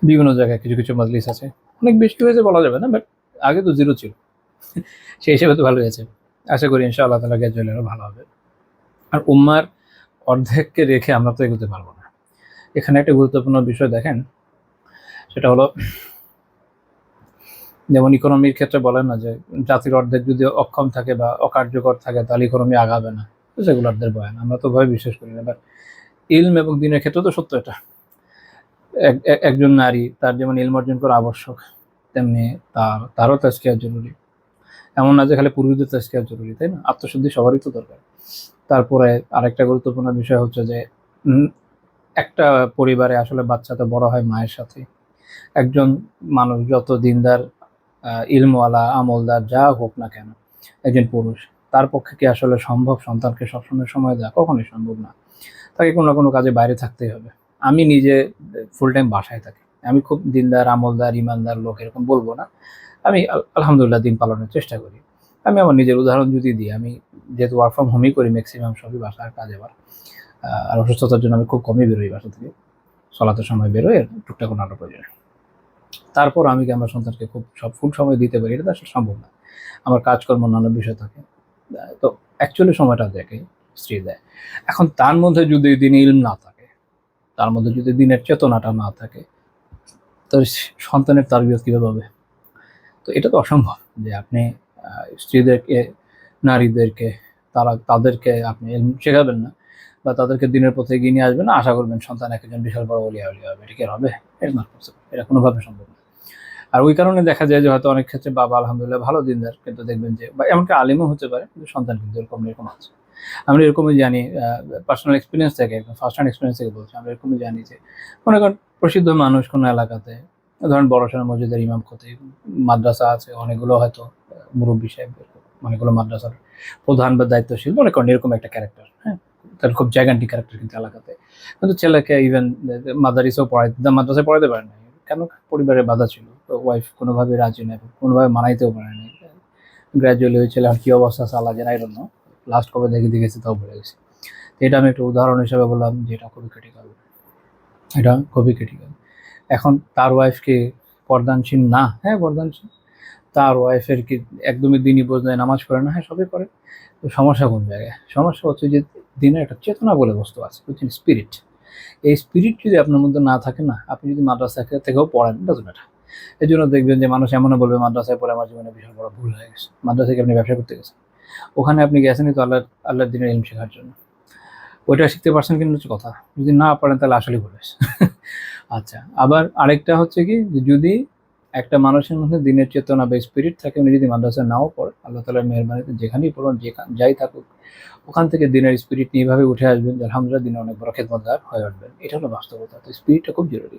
বিভিন্ন জায়গায় কিছু কিছু মজলিস আছে, অনেক বেশি হয়েছে বলা যাবে না, বাট আগে তো জিরো ছিল, সেই হিসেবে তো ভালো হয়েছে। আশা করি ইনশাআল্লাহ তাআলা গ্র্যাজুয়ালি আরো ভালো হবে। আর উম্মার অর্ধেককে রেখে আমরা তো এগোতে পারবো না। এখানে একটা গুরুত্বপূর্ণ বিষয় দেখেন, সেটা হলো যেমন ইকোনমির ক্ষেত্রে বলেন না যে জাতির অর্ধেক যদি অক্ষম থাকে বা অকার্যকর থাকে তাহলে ইকোনমি আগাবে না, সেগুলারদের বয়ান আমরা তো ভয় বিশ্বাস করি না। বাট ইলম এবং দিনের ক্ষেত্রে তো সত্য এটা। একজন নারী তার যেমন ইলম অর্জন করা আবশ্যক, তেমনি তারও তাজকিয়া জরুরি। এমন না যে খালি পুরুষদের তাজকিয়া জরুরি, তাই না? আত্মশুদ্ধি সবারই তো দরকার। তারপরে আরেকটা গুরুত্বপূর্ণ বিষয় হচ্ছে যে একটা পরিবারে আসলে বাচ্চা তো বড় হয় মায়ের সাথে। একজন মানুষ যত দিনদার, ইলমওয়ালা, আমলদার যা হোক না কেন, একজন পুরুষ, তার পক্ষে কি আসলে সম্ভব সন্তানকে সবসময় সময় দেওয়া? কখনোই সম্ভব না। তাকে কোনো না কোনো কাজে বাইরে থাকতেই হবে। আমি নিজে ফুল টাইম বাসায় থাকি, আমি খুব দিনদার, আমলদার, ইমানদার লোক এরকম বলবো না। আমি আলহামদুলিল্লাহ দিন পালনের চেষ্টা করি। আমি আমার নিজের উদাহরণ যদি দিই, আমি যেহেতু ওয়ার্ক ফ্রম হোমই করি, ম্যাক্সিমাম সবই বাসার কাজ। এবার আর অসুস্থতার জন্য আমি খুব কমই বেরোই বাসা থেকে, চলাতে সময় বেরোই, টুকটাক অন্যান্য প্রয়োজনে। তারপর আমি কি আমার সন্তানকে খুব ফুল সময় দিতে পারি? এটা তো আসলে সম্ভব না। আমার কাজকর্ম অন্যান্য বিষয় থাকে। তো অ্যাকচুয়ালি সময়টা দেখে স্ত্রী দেয়। এখন তার মধ্যে যদি দিনে ইলম না থাকে, তার মধ্যে যদি দিনের চেতনাটা না থাকে, তো সন্তানের তারবিয়ত কীভাবে হবে? তো এটা তো অসম্ভব যে আপনি স্ত্রীদেরকে, নারীদেরকে, তাদেরকে আপনি ইলম শেখাবেন না বা তাদেরকে দিনের পথে এগিয়ে নিয়ে আসবেন না, আশা করবেন সন্তান একজন বিশাল বড় ওলিয়া হবে। এটা কি আর হবে? এটা নট পসিবল, এটা কোনোভাবে সম্ভব না। আর ওই কারণে দেখা যায় যে হয়তো অনেক ক্ষেত্রে বাবা আলহামদুলিল্লাহ ভালো দিনদার, কিন্তু দেখবেন যে বা এমনকি আলিমও হতে পারে, কিন্তু সন্তান কিন্তু এরকম আছে। আমরা এরকমই জানি, পার্সোনাল এক্সপিরিয়েন্স থেকে, একদম ফার্স্ট হ্যান্ড এক্সপিরিয়েন্স থেকে বলছি, আমরা এরকমই জানি যে মনে করেন প্রসিদ্ধ মানুষ কোনো এলাকাতে, ধরেন বড়সড় মসজিদের ইমাম, খতিব, মাদ্রাসা আছে অনেকগুলো, হয়তো মুরব্বী সাহেব, অনেকগুলো মাদ্রাসার প্রধান বা দায়িত্বশীল, মনে করেন এরকম একটা ক্যারেক্টার, হ্যাঁ, তার খুব জায়গান্টি ক্যারেক্টার কিন্তু এলাকাতে, কিন্তু ছেলেকে ইভেন মাদ্রাসায় পড়াইতে পারে না। কেন? পরিবারের বাধা ছিল, তো ওয়াইফ কোনোভাবে রাজি নেই, কোনোভাবে মানাইতেও পারে না। গ্র্যাজুয়ালি ওই ছেলে আর কি অবস্থা চালা যায় আই ডোন্ট নো, লাস্ট কবে দেখেছি তাও ভুলে গেছি। এটা আমি একটা উদাহরণ হিসেবে বললাম যে এটা খুবই ক্রিটিক্যাল, এটা খুবই ক্রিটিক্যাল। এখন তার ওয়াইফ কি পর্দানশীল না? হ্যাঁ পর্দানশীল। তার ওয়াইফের কি একদমই দিনই বোঝায়, নামাজ পড়ে না? হ্যাঁ সবই করে। তো সমস্যা কোন জায়গায়? সমস্যা হচ্ছে যে দিনের একটা চেতনা বলে বস্তু আছে, বুঝছেন, স্পিরিট। এই স্পিরিট যদি আপনার মধ্যে না থাকে না, আপনি যদি মাদ্রাসা থেকেও পড়েন, ডাজন্ট ম্যাটার। এই জন্য দেখবেন যে মানুষ এমনও বলবে মাদ্রাসায় পড়ে আমার জীবনে বিশাল বড় ভুল হয়ে গেছে। মাদ্রাসায় আপনি ব্যবসা করতে গেছেন, ওখানে আপনি গেছেনই তো আল্লাহর দিনের ইলম শেখার জন্য, ওইটা শিখতে পারছেন কিন্তু হচ্ছে কথা। যদি না পারেন তাহলে আসলেই ভুল হয়েছে। আচ্ছা, আবার আরেকটা হচ্ছে কি, যদি একটা মানুষের মধ্যে দিনের চেতনা বা স্পিরিট থাকে, উনি যদি মাদ্রাসায় নাও পড়ে, আল্লাহ তাআলার মেহেরবানিতে যেখানেই পড়ুন, যাই থাকুক, ওখান থেকে দিনের স্পিরিট নিয়ে এভাবে উঠে আসবেন যে আলহামদুলিল্লাহ দিনে অনেক বড় খেদমতগার হয়ে উঠবেন। এটা হলো বাস্তবতা। তো স্পিরিটটা খুব জরুরি।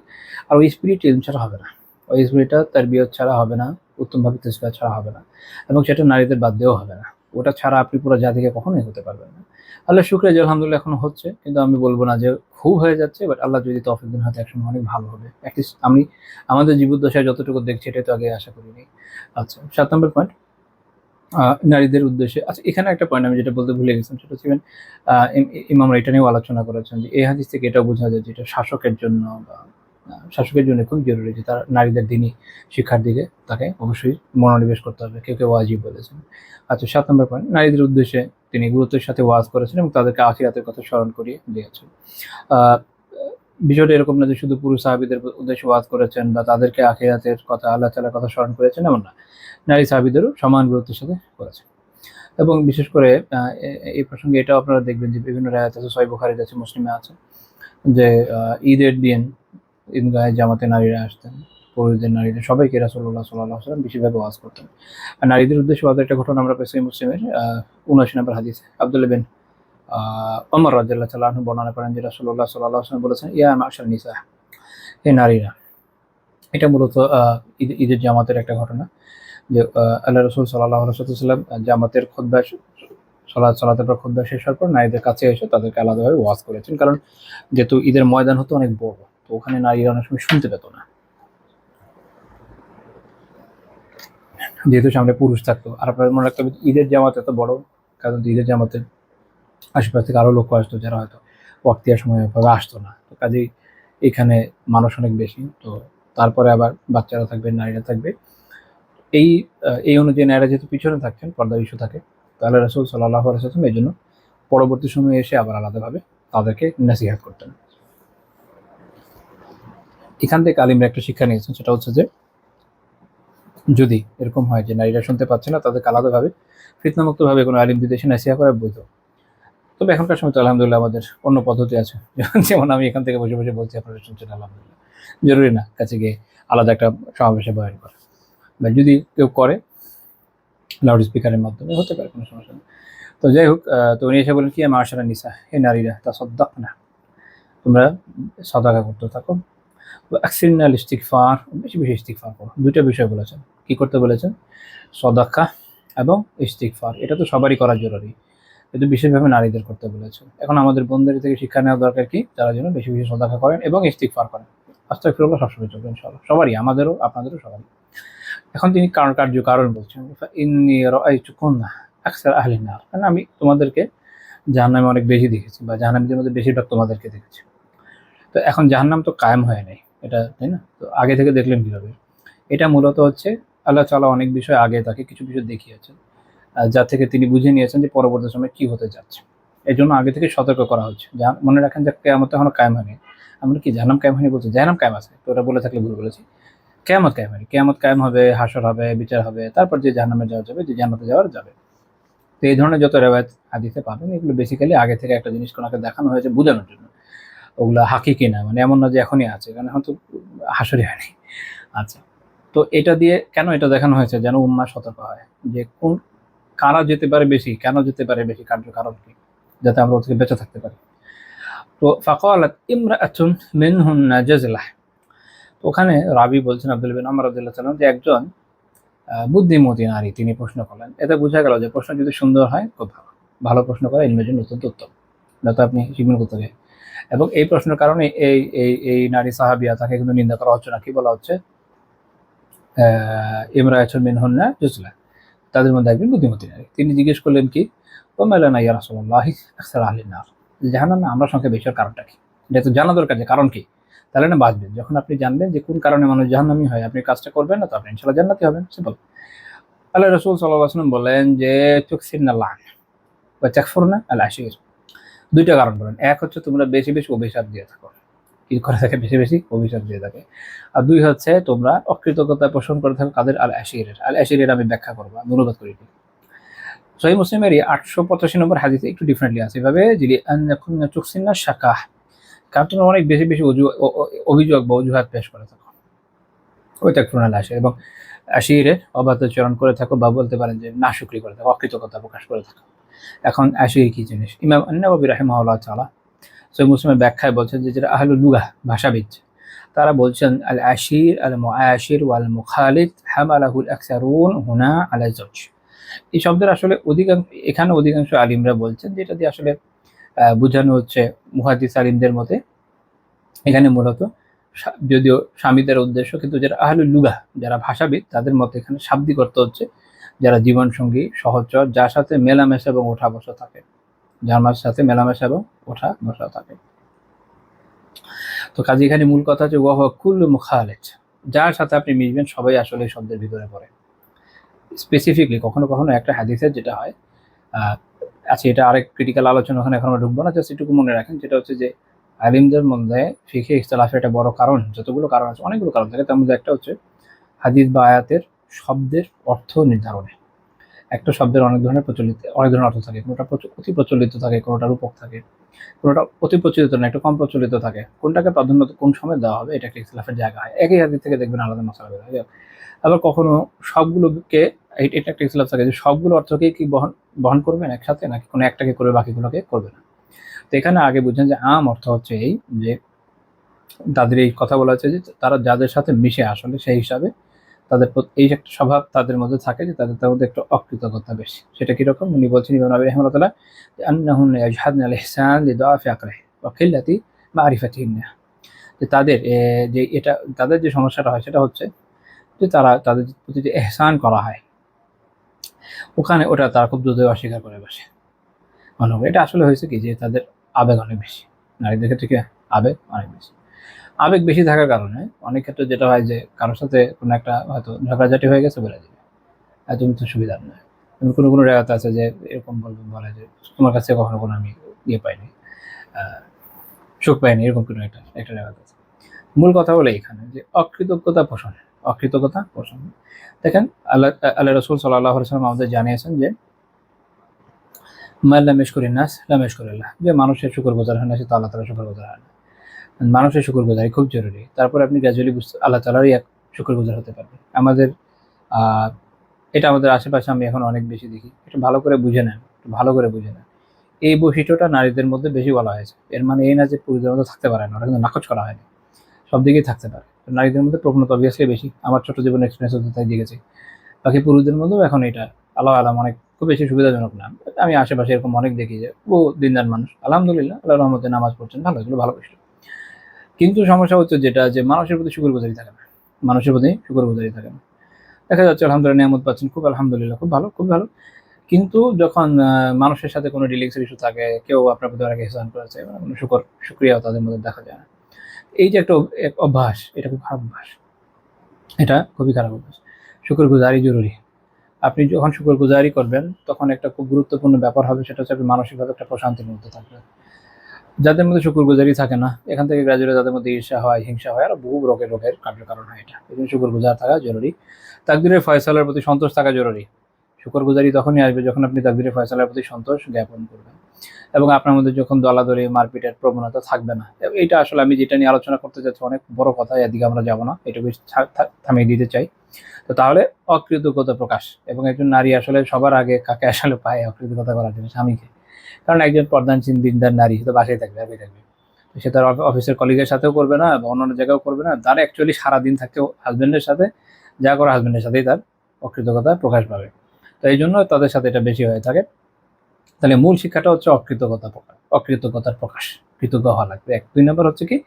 আর ওই স্পিরিট ইলম ছাড়া হবে না, ওই স্পিরিটটা তারবিয়ত ছাড়া হবে না, উত্তমভাবে তাজকিয়া ছাড়া হবে না, এবং সেটা নারীদের বাদ দিয়েও হবে না। ওটা ছাড়া আপনি পুরো জাতিকে কখনোই হতে পারবেন না। আল্লাহ শুকরে যে আলহামদুলিল্লাহ এখনো হচ্ছে, কিন্তু আমি বলবো না যে খুব হয়ে যাচ্ছে, বাট আল্লাহ যদি তৌফিক দেন হয়তো একসময় অনেক ভালো হবে। অ্যাটলিস্ট আমি আমাদের জীবদ্দশায় যতটুকু দেখছি এটাই তো আগে আশা করিনি। আচ্ছা, 7 নম্বর পয়েন্ট, নারীদের উদ্দেশ্যে। আচ্ছা, এখানে একটা পয়েন্ট আমি যেটা বলতে ভুলে গেছিলাম, সেটা হচ্ছে ইমামরা এটা নিয়েও আলোচনা করেছেন যে এই হাদিস থেকে এটাও বোঝা যায় যে এটা শাসকের জন্য বা শাসকের জন্য খুব জরুরি যে তার নারীদের দিনই শিক্ষার দিকে তাকে অবশ্যই মনোনিবেশ করতে হবে। কেউ কেউ ওয়াজিব বলেছেন। আচ্ছা, 7 নম্বর পয়েন্ট, নারীদের উদ্দেশ্যে তিনি গুরুত্বের সাথে ওয়াজ করেছেন এবং তাদেরকে আখিরাতের কথা স্মরণ করিয়ে দিয়েছেন। আহ, বিষয়টা এরকম না যে শুধু পুরুষ সাহাবীদের উদ্দেশ্যে ওয়াজ করেছেন বা তাদেরকে আখিরাতের কথা, আল্লাহ তাআলার কথা স্মরণ করেছেন, এমন না। নারী সাহাবীদেরও সমান গুরুত্বের সাথে করেছেন। এবং বিশেষ করে এই প্রসঙ্গে এটাও আপনারা দেখবেন যে বিভিন্ন রায়াত আছে, সহিহ বুখারীতে আছে, মুসলিমে আছে, যে ঈদের দিন ঈদগাহে জামাতে নারীরা আসতেন, পুরুষদের নারীদের সবাইকে রাসূলুল্লাহ সাল্লাল্লাহু আলাইহি ওয়াসাল্লাম বিশেষভাবে ওয়াজ করতেন। আর নারীদের উদ্দেশ্যে ওয়াজের একটা ঘটনা আমরা পেয়েছি মুসলিমের ৭৯ নম্বর হাদিসে। আব্দুল্লাহ বিন ওমর রাদিয়াল্লাহু তাআলা আনহু বর্ণনা করেন যে রাসূলুল্লাহ সাল্লাল্লাহু আলাইহি ওয়াসাল্লাম বলেছেন, ইয়া মাশার নিসা, হে নারীরা। এটা মূলত ঈদের জামাতের একটা ঘটনা, যে আল্লাহ রাসূল সাল্লাল্লাহু আলাইহি ওয়াসাল্লাম জামাতের খুতবা সালাতের পর খুতবা শেষ হওয়ার পর নারীদের কাছে এসে তাদেরকে আলাদাভাবে ওয়াজ করেছেন, কারণ যেহেতু ঈদের ময়দান হতো অনেক বড়, তো ওখানে নারীরা অনেক সময় শুনতে পেত না, যেহেতু সামনে পুরুষ থাকতো। আর আপনার মনে রাখতে হবে ঈদের জামাত এত বড়, কারণ ঈদের জামাতে আশেপাশ থেকে আরো লোক আসতো যারা হয়তো বক্তিয়ার সময় ভাবে আসতো না, তো কাজেই এখানে মানুষ অনেক বেশি, তো তারপরে আবার বাচ্চারা থাকবে, নারীরা থাকবে, এই এই অনুযায়ী নারীরা যেহেতু পিছনে থাকছেন, পর্দার ইস্যু থাকে, তাহলে রাসূল সাল্লাল্লাহু আলাইহি ওয়াসাল্লাম এই জন্য পরবর্তী সময়ে এসে আবার আলাদাভাবে তাদেরকে নসিহত করতেন। এখান থেকে আলিমরা একটা শিক্ষা নিয়েছেন, সেটা হচ্ছে যে যদি এরকম হয় যে নারীরা শুনতে পাচ্ছে না, তাদেরকে আলাদাভাবে ফিতনামুক্তভাবে কোনো আলিম যদি এসে নসিহত করা বৈধ। তবে এখনকার সময় তো আলহামদুলিল্লাহ আমাদের অন্য পদ্ধতি আছে, যেমন আমি এখান থেকে বসে বসে বলছি, আপনারা শুনছেন, আলহামদুলিল্লাহ। জরুরি না কাছে গিয়ে আলাদা একটা সমাবেশে বয়ান করা, বা যদি কেউ করে লাউড স্পিকারের মাধ্যমে হতে পারে, কোনো সমস্যা নেই। তো যাই হোক, তো উনি এসে বলেন কি মাশারা নিসা, হে নারীরা, তাসাদ্দাকনা, তোমরা সাদাকা করতে থাকো, আকসিরনাল ইস্তিগফার, বেশি বেশি ইস্তিগফার করো। দুইটা বিষয় বলেছেন, কি করতে বলেছেন? সাদাকা এবং ইস্তিগফার, এটা তো সবারই করা জরুরি, কিন্তু বিশেষভাবে নারীদের করতে বলেছেন। এখন আমাদের বোনদের থেকে শিক্ষা নেওয়া দরকার কি, তারা যেন বেশি বেশি সাদাকা করেন এবং ইস্তিগফার করেন। আস্তাগফিরুল্লাহ সবসময় চলবে ইনশাআল্লাহ, সবারই, আমাদেরও, আপনাদেরও, সবারই। এখন তিনি কারণ বলছেন, ইন্নী রাআইতুকুন্না আকসার আহলিন নার, মানে আমি তোমাদেরকে জাহান্নামে অনেক বেশি দেখেছি, বা জাহান্নামীদের মধ্যে বেশিরভাগ তোমাদেরকে দেখেছি। তো এখন জাহান্নাম তো কায়েম হয় নাই, এটা তাই না? তো আগে থেকে দেখলেন কিভাবে? এটা মূলত হচ্ছে আল্লাহ তাআলা অনেক বিষয় আগে তাকে কিছু বিষয় দেখিয়েছেন, যা থেকে তিনি বুঝে নিয়েছেন যে পরবর্তী সময় কি হতে যাচ্ছে। এই জন্য আগে থেকে সতর্ক করা হচ্ছে। মনে রাখেন যে কিয়ামত এখনো কায়েম হয়নি। আমরা কি জাহান্নাম কায়েম হয়নি বলছি? জাহান্নাম কায়েম আছে, তো ওটা বলে থাকলে ভুল বলেছি। কিয়ামত কায়েম হয়নি, কিয়ামত কায়েম হবে, হাসর হবে, বিচার হবে, তারপর যে জাহান্নামে যাওয়া যাবে, যে জান্নাতে যাওয়ার যাবে। তো এই ধরনের যত রেওয়ায়েত হাদিসে পাবেন, এগুলো বেসিক্যালি আগে থেকে একটা জিনিস কোনাকে দেখানো হয়েছে বোঝানোর জন্য। ওগুলা হাকিকি না, মানে এমন না যে এখনই আছে, কারণ এখন তো হাসরই হয়নি। আচ্ছা, তো এটা দিয়ে কেন এটা দেখানো হয়েছে? যেন উম্মাহ সতর্ক হয় যে কারা যেতে পারে বেশি, কেন যেতে পারে বেশি, কারণ কি, যাতে আমরা ওর থেকে বেঁচে থাকতে পারি। তো ফাকালাত ইমরাআতুন মিনহুন্না জাজলাহ, ওখানে রাবি বলছেন আব্দুল বিন আমর রাদিয়াল্লাহু তাআলা যে একজন বুদ্ধিমতী নারী তিনি প্রশ্ন করলেন। এতে বোঝা গেল যে প্রশ্ন যদি সুন্দর হয় খুব ভালো, ভালো প্রশ্ন করা ইলমের জন্য অত্যন্ত উত্তম, যাতে আপনি শিখবেন করতে গিয়ে। এবং এই প্রশ্নের কারণে এই এই এই নারী সাহাবিয়া, তাকে কিন্তু নিন্দা করা হচ্ছে না, কি বলা হচ্ছে? ইমরাআতুন মিনহুন্না জাজলাহ, তাদের মধ্যে একজন বুদ্ধিমতী নারী। তিনি জিজ্ঞেস করলেন কি, ওমা লানা ইয়া রাসূলুল্লাহ আকসার আহলিন নার, জাহান্নামে আমরা সংখ্যা বেশি হওয়ার কারণটা কি? এটা তো জানা দরকার যে কারণ কি, তাহলে না বাঁচবেন। যখন আপনি জানবেন যে কোন কারণে মানুষ জাহান্নামী হয়, আপনি কাজটা করবেন না, তো আপনি ইনশাআল্লাহ জান্নাতি হবেন, সিম্পল। আল্লাহ রাসূল সাল্লাল্লাহু আলাইহি ওয়াসাল্লাম বলেন যে তুকসিরনা লান ওয়া তাকফুরনা আল আশির, দুইটা কারণ বলেন। এক হচ্ছে তোমরা বেশি বেশি অভিশাপ দিয়ে থাকো, কি করে থাকে? বেশি বেশি অভিশাপ দিয়ে থাকে। আর দুই হচ্ছে তোমরা অকৃতজ্ঞতা পোষণ করে থাকো কাদের? আল আশিরের। আল আশিরের আমি ব্যাখ্যা করবো, আমি অনুবাদ করি। সহিহ মুসলিমেরই 885 নম্বর হাদিসে একটু ডিফারেন্টলি আছে, এভাবে যদি আন্নাকুন্না তুকসিরনা শাকাহ, কারণ তোমরা অনেক বেশি বেশি অভিযোগ বা অজুহাত পেশ করে থাকো, ওই তাকফুরনা আল আশির, এবং আশিরের অবাধ্যচরণ করে থাকো, বা বলতে পারেন যে নাশুকরি করে থাকো, অকৃতজ্ঞতা প্রকাশ করে থাকো। এখন আশির কি জিনিস? ইমাম আন-নাওয়াবী রাহিমাহুল্লাহ তাআলা সহিহ মুসলিমের ব্যাখ্যায় বলছেন যে যারা আহলুল লুগাহ, ভাষাবিদ, তারা বলছেন আল আশির আল মুআশির ওয়াল মুখালিত হামালাহুল আকসারুন হুনা আলা যাওজ। এই শব্দের আসলে অধিকাংশ আলিমরা বলছেন যে এটা দিয়ে আসলে বোঝানো হচ্ছে মুহাদ্দিস আলিমদের মতে, এখানে মূলত যদিও স্বামীদের উদ্দেশ্য, কিন্তু যারা আহলুল লুগাহ, যারা ভাষাবিদ, তাদের মতে এখানে শাব্দিক অর্থ হচ্ছে যারা জীবনসঙ্গী, সহচর, যার সাথে মেলামেশা এবং ওঠা বসা থাকে, যার সাথে মেলামেশা এবং ওঠা বসা থাকে। তো কাজে এখানে মূল কথা হচ্ছে ওয়া হুয়া কুল্লু মুখালিত, যার সাথে আপনি মিশবেন সবাই আসলে এই শব্দের ভিতরে পড়ে। স্পেসিফিকলি কখনো কখনো একটা হাদিসের যেটা হয়, আচ্ছা এটা আরেক ক্রিটিক্যাল আলোচনা, ওখানে এখন আমরা ঢুকবো না, জাস্ট এটুকু মনে রাখেন, যেটা হচ্ছে যে আলিমদের মধ্যে ফিকহে ইখতিলাফের একটা বড় কারণ, যতগুলো কারণ আছে, অনেকগুলো কারণ থাকে, তার মধ্যে একটা হচ্ছে হাদিস বা আয়াতের শব্দের অর্থ নির্ধারণে। একটা শব্দের অনেক ধরনের অর্থ থাকে, কোনোটা অতি প্রচলিত থাকে, কোনোটা রূপক থাকে, কোনোটা অতি প্রচলিত না, একটু কম প্রচলিত থাকে। কোনটাকে প্রাধান্য কোন সময় দেওয়া হবে, এটা একটা ইখতিলাফের জায়গা হয়। একই হাদিস থেকে দেখবেন আলাদা মাসালা বের হয়। আবার কখনো সবগুলোকে, এটা একটা ইখতিলাফ থাকে যে সবগুলো অর্থকে কি বহন করবেন একসাথে, নাকি কোনো একটাকে করবে বাকিগুলোকে করবে না। তো এখানে আগে বুঝছেন যে আম অর্থ হচ্ছে এই যে তাদের এই কথা বলা হচ্ছে যে তারা যাদের সাথে মিশে আসলে সেই হিসাবে এই একটা স্বভাব তাদের মধ্যে থাকে যে তাদের মধ্যে একটু অকৃতজ্ঞতা বেশি। সেটা কিরকম? উনি বলছেন ইমাম নবী রাহিমাহুল্লাহ যে আন্নাহুন্না ইয়াজহাদনা আল ইহসান লিদাফি আকলিহি ওয়া কিল্লাতি মারিফাতিহিন্না, যে তাদের যে এটা তাদের যে সমস্যাটা হয় সেটা হচ্ছে যে তাদের প্রতি যে এহসান করা হয় ওখানে ওটা তারা খুব দ্রুতই অস্বীকার করে বসে। মনে হয় এটা আসলে হয়েছে কি যে তাদের আবেগ অনেক বেশি, নারীদের ক্ষেত্রে কি আবেগ অনেক বেশি। আবেগ বেশি থাকার কারণে অনেক ক্ষেত্রে যেটা হয় যে কারোর সাথে কোনো একটা হয়তো ঝগড়াঝাটি হয়ে গেছে বলে দিবে তুমি তো সুবিধার নয়। কোনো কোনো জায়গাতে আছে যে এরকম বলে যে তোমার কাছে কখনো কোনো আমি ইয়ে পাইনি, সুখ পাইনি, এরকম কোনো একটা একটা জায়গাতে আছে। মূল কথা হলো এখানে যে অকৃতজ্ঞতা পোষণ। দেখেন আল্লাহ রসুল সাল্লাল্লাহু আলাইহি ওয়াসাল্লাম আমাদের জানিয়েছেন যে মান লাম ইয়াশকুরিন নাস লাম ইয়াশকুরিল্লাহ, যে মানুষের শুকরগুজার হয় না সে তো আল্লাহ তাআলার শুকরগুজার হয় না। মানুষের শুকরগুজারি খুব জরুরি। তারপরে আপনি গ্র্যাজুয়ালি আল্লাহ তাআলারই এক শুকরগুজার হতে পারবেন। এটা আমাদের আশেপাশে আমি এখন অনেক বেশি দেখি। একটু ভালো করে বুঝে নেন, এই বৈশিষ্ট্যটা নারীদের মধ্যে বেশি বলা হয়েছে। এর মানে এই না যে পুরুষদের মধ্যে থাকতে পারে না, ওটা কিন্তু নাকচ করা হয়নি, সব দিকেই থাকতে পারে। নারীদের মধ্যে প্রবণতা অবভিয়াসলি বেশি, আমার ছোট জীবনের এক্সপিরিয়েন্স হতে তাই দেখেছি। বাকি পুরুষদের মধ্যেও এখন এটা আল্লাহ আলাম অনেক খুব বেশি সুবিধাজনক না। আমি আশেপাশে এরকম অনেক দেখি যে ও দিনদার মানুষ, আলহামদুলিল্লাহ আল্লাহর রহমতে নামাজ পড়ছেন, ভালো, এগুলো ভালো বিষয়। কিন্তু সমস্যা হচ্ছে যেটা যে মানুষের প্রতি শুকরগুজারি থাকে না, দেখা যাচ্ছে আলহামদুলিল্লাহ নিয়ামত পাচ্ছেন, খুব আলহামদুলিল্লাহ, খুব ভালো, খুব ভালো। কিন্তু যখন মানুষের সাথে কোনো ডিলিংসের ইস্যু থাকে, কেউ আপনার প্রতি অনেক ইহসান করেছে, কোনো শুকরিয়াও তাদের মধ্যে দেখা যায় না। এই যে একটা অভ্যাস, এটা খুব খারাপ অভ্যাস, এটা খুবই খারাপ অভ্যাস। শুকরগুজারি জরুরি। আপনি যখন শুকরগুজারি করবেন তখন একটা খুব গুরুত্বপূর্ণ ব্যাপার হবে, সেটা হচ্ছে আপনি মানসিকভাবে একটা প্রশান্তির মধ্যে থাকবেন। যাদের মধ্যে শুকরগুজারি থাকে না, এখান থেকে গ্রাজুয়ালি তাদের মধ্যে ঈর্ষা হয়, হিংসা হয়, আর বহু রোগের কার্যকারণ হয়। এটা এই জন্য শুকরগুজার থাকা জরুরি। তাকদীরের ফয়সালার প্রতি সন্তোষ থাকা জরুরি। শুকরগুজারি তখনই আসবে যখন আপনি তাকদীরের ফয়সালার প্রতি সন্তোষ জ্ঞাপন করবেন এবং আপনার মধ্যে যখন দলাদলি মারপিটের প্রবণতা থাকবে না। এইটা আসলে আমি যেটা নিয়ে আলোচনা করতে চাচ্ছি অনেক বড় কথা, এদিকে আমরা যাব না, এটুকু থামিয়ে দিতে চাই। তো তাহলে অকৃতজ্ঞতা প্রকাশ, এবং একজন নারী আসলে সবার আগে কাকে আসলে পায় অকৃতজ্ঞতা করার জন্য? স্বামীকে। কারণ একজন পর্দানশীল দিনদার নারী তো বাসায় থাকবে, সে তার অফিসের কলিগের সাথেও করবে না বা অন্যান্য জায়গাও করবে না। তার অ্যাকচুয়ালি সারাদিন থাকতে হাজব্যান্ডের সাথে যা করে হাজব্যান্ডের সাথেই তার অকৃতজ্ঞতা প্রকাশ পাবে। তো এই জন্য তাদের সাথে এটা বেশি হয়ে থাকে। তাহলে মূল শিক্ষাটা হচ্ছে অকৃতজ্ঞতার প্রকাশ, কৃতজ্ঞ হওয়া লাগবে। 2 নম্বর হচ্ছে কি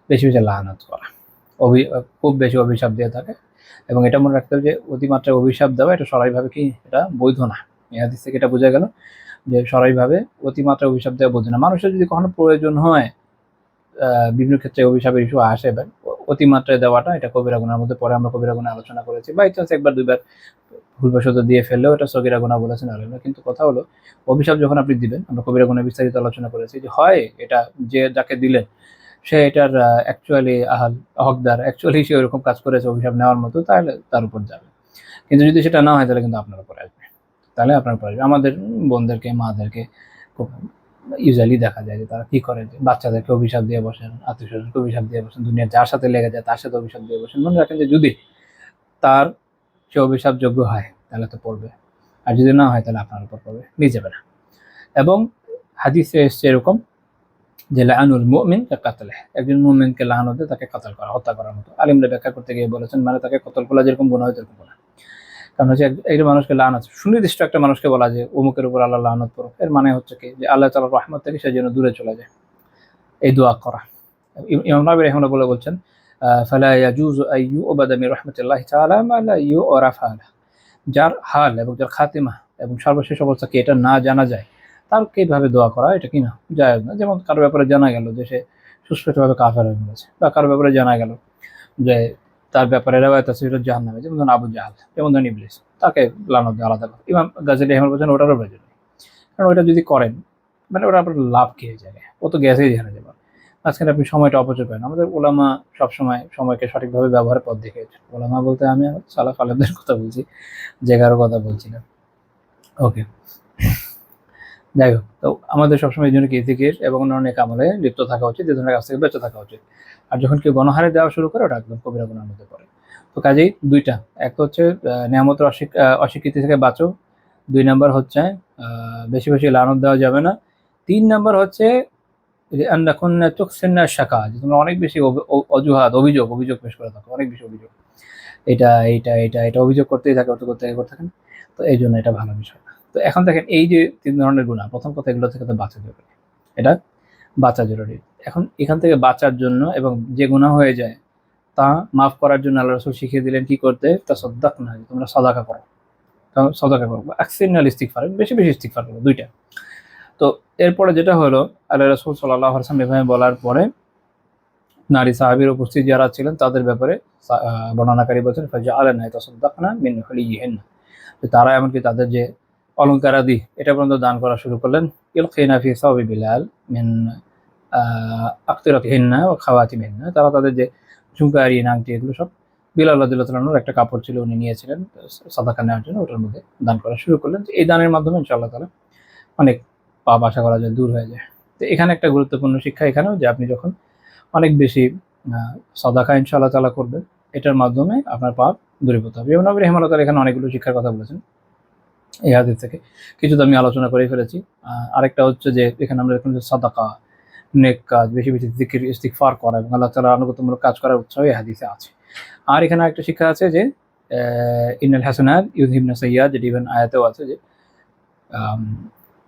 বেশি বেশি লানত করা, খুব বেশি অভিশাপ দিয়ে থাকে। এবং এটা মনে রাখতে হবে যে অতিমাত্রায় অভিশাপ দেওয়া এটা সরাইভাবে কি এটা বৈধ না। এই হাদিস থেকে এটা বোঝা গেল যে সরাইভাবে অতিমাত্রায় অভিশাপ দেওয়া বৈধ না। মানুষের যদি কখনো প্রয়োজন হয়, বিভিন্ন ক্ষেত্রে অভিশাপের ইস্যু আসে, অতিমাত্রায় দেওয়াটা এটা কবিরা গুনার মধ্যে পরে, আমরা কবিরা গুনাহ আলোচনা করেছি। বাই চান্স একবার দুইবার ভুলবশত দিয়ে ফেললেও এটা সগীরা গুনাহ বলেছেন আলেমরা। কিন্তু কথা হলো অভিশাপ যখন আপনি দিবেন, আমরা কবিরা গুনাহ বিস্তারিত আলোচনা করেছি যে হয় এটা যে যাকে দিলেন সে এটার অ্যাকচুয়ালি হকদার, অ্যাকচুয়ালি সে ওরকম কাজ করেছে অভিশাপ নেওয়ার মতো, তাহলে তার উপর যাবে। কিন্তু যদি সেটা না হয় তাহলে কিন্তু আপনার উপর আসবে, আমাদের বোনদেরকে, মাদেরকে খুব ইউজুয়ালি দেখা যায় যে তারা কি করে, যে বাচ্চাদেরকে অভিশাপ দিয়ে বসেন, আত্মীয় স্বজনকে অভিশাপ দিয়ে বসেন, দুনিয়ার যার সাথে লেগে যায় তার সাথে অভিশাপ দিয়ে বসেন। মনে রাখেন যে যদি তার সে অভিশাপ যোগ্য হয় তাহলে তো পড়বে, আর যদি না হয় তাহলে আপনার উপর পড়বে, নিয়ে যাবে না। এবং হাদিসে এসছে এরকম যে লাআনুল মুমিন কাতলে, একজন মুমিনকে লাআনত দিয়ে তাকে কাতল করা, হত্যা করার মতো। আলিমরা ব্যাখ্যা করতে গিয়ে বলেছেন মানে তাকে কতল করা যেরকম গুনাহ হয় এরকম গুনাহ। কারণ হচ্ছে একটা মানুষকে লানত, সুনির্দিষ্ট একটা মানুষকে বলা যে অমুকের উপর আল্লাহ লানত করুক, এর মানে হচ্ছে কি যে আল্লাহ তাআলার রহমত থেকে সে যেন দূরে চলে যায়, এই দোয়া করা। ইমাম নবী রাহিমাহুল্লাহ বলছেন ফালা ইয়াজুজু আন ইউবাদা মির রাহমাতিল্লাহি তাআলা মা লা ইউরাফা আলা, যার হাল এবং যার খাতিমা এবং সর্বশেষ অবস্থাকে এটা না জানা যায় তার কিভাবে দোয়া করা এটা কি না জায়েজ না। যেমন কারো ব্যাপারে জানা গেল যে সে সুস্পষ্টভাবে কাফের হয়ে গেছে, বা কারো ব্যাপারে জানা গেল যে তার ব্যাপারে রেওয়ায়াত আছে এটা জাহান্নামে, যেমন ধরুন আবু জাহাল, যেমন ধরুন ইবলিস, তাকে লানত দিয়ে আলাদা করে। ইমাম গাযযালী রাহিমাহুল্লাহ বলেছেন ওটারও প্রয়োজন নেই, কারণ ওটা যদি করেন মানে ওটা আপনার লাভ কি হয়ে যাবে, ও তো গেছেই যেখানে যাবে, মাঝখানে আপনি সময়টা অপচয় করেন। আমাদের উলামা সবসময় সময়কে সঠিকভাবে ব্যবহারের পথ দেখিয়েছেন। উলামা বলতে আমি সালাফ আলেমদের কথা বলছি, যে কারো কথা বলছি না। ওকে, যাই হোক, তো আমাদের সবসময় এই জন্য কি জিকির এবং অন্যান্য কামলে লিপ্ত থাকা উচিত, এই ধরনের কাছ থেকে বেঁচে থাকা উচিত। আর যখন কেউ গণহারে দেওয়া শুরু করে ওটা একদম কবিরা গুনার মধ্যে পড়ে। তো কাজেই দুইটা, এক তো হচ্ছে নিয়ামতের অস্বীকৃতি থেকে বাঁচো, 2 নম্বর হচ্ছে বেশি বেশি লানত দেওয়া যাবে না, 3 নম্বর হচ্ছে চোখ সেন্নার শাখা, যে তোমরা অনেক বেশি অজুহাত অভিযোগ পেশ করে থাকো, অনেক বেশি অভিযোগ, এটা এটা এটা এটা অভিযোগ করতেই থাকে, করতে থাকেন। তো এই জন্য এটা ভালো বিষয় না। তো এখন দেখেন এই যে 3 ধরনের গুনাহ, প্রথম কথা এগুলো থেকে তো বাঁচা জরুরি, এটা বাঁচা জরুরি। এখন এখান থেকে বাঁচার জন্য এবং যে গুনাহ হয়ে যায় তা মাফ করার জন্য আল্লাহ রাসূল শিখিয়ে দিলেন কি করতে, তাসাদ্দাকনা, তোমরা সাদাকা করো, সদকা করবো, আকসিরনাল ইস্তিগফার, বেশি বেশি ইস্তিগফার করবো, দুইটা। তো এরপরে যেটা হলো, আল্লাহ রাসূল সাল্লাল্লাহু আলাইহি ওয়াসাল্লাম এভাবে বলার পরে নারী সাহাবীর উপস্থিত যারা ছিলেন তাদের ব্যাপারে বর্ণনাকারী বলছেন ফাজআলানা ইয়াতাসাদ্দাকনা মিন হুলিয়িহিন্না, তারা এমনকি তাদের যে অলঙ্কারাদি এটা পর্যন্ত দান করা শুরু করলেন। ইলকিনা ফি সাওবি বিলাল মিন আকতিরাতিহিন্না ওয়া খাওয়াতিমিহিন্না, তারা তাদের যে ঝুমকারি, আংটি, এগুলো সব বিলাল রাদিয়াল্লাহু তাআলার একটা কাপড় ছিল, উনি নিয়েছিলেন সাদাকা নেওয়ার জন্য, ওটার মধ্যে দান করা শুরু করলেন। এই দানের মাধ্যমে ইনশাআল্লাহ তাআলা অনেক পাপ আশা করা যায় দূর হয়ে যায়। তো এখানে একটা গুরুত্বপূর্ণ শিক্ষা এখানেও যে আপনি যখন অনেক বেশি সাদাকা ইনশাআল্লাহ তাআলা করবেন, এটার মাধ্যমে আপনার পাপ দূরীভূত হবে। ইমাম নবী রাহিমাহুল্লাহ তাআলা এখানে অনেকগুলো শিক্ষার কথা বলেছেন এই হাদিস থেকে, কিছু তো আমি আলোচনা করে ফেলেছি। আরেকটা হচ্ছে যে এখানে আমরা দেখুন যে সাদাকা, নেক কাজ, বেশি বেশি জিকির ইস্তিগফার করা এবং আল্লাহ তাআলার আনুগত্যমূলক কাজ করার উৎসাহ এই হাদিসে আছে। আর এখানে একটা শিক্ষা আছে যে ইন্নাল হাসানাত ইউযহিবনা সাইয়্যাত, যেটি ইভেন আয়াতেও আছে যে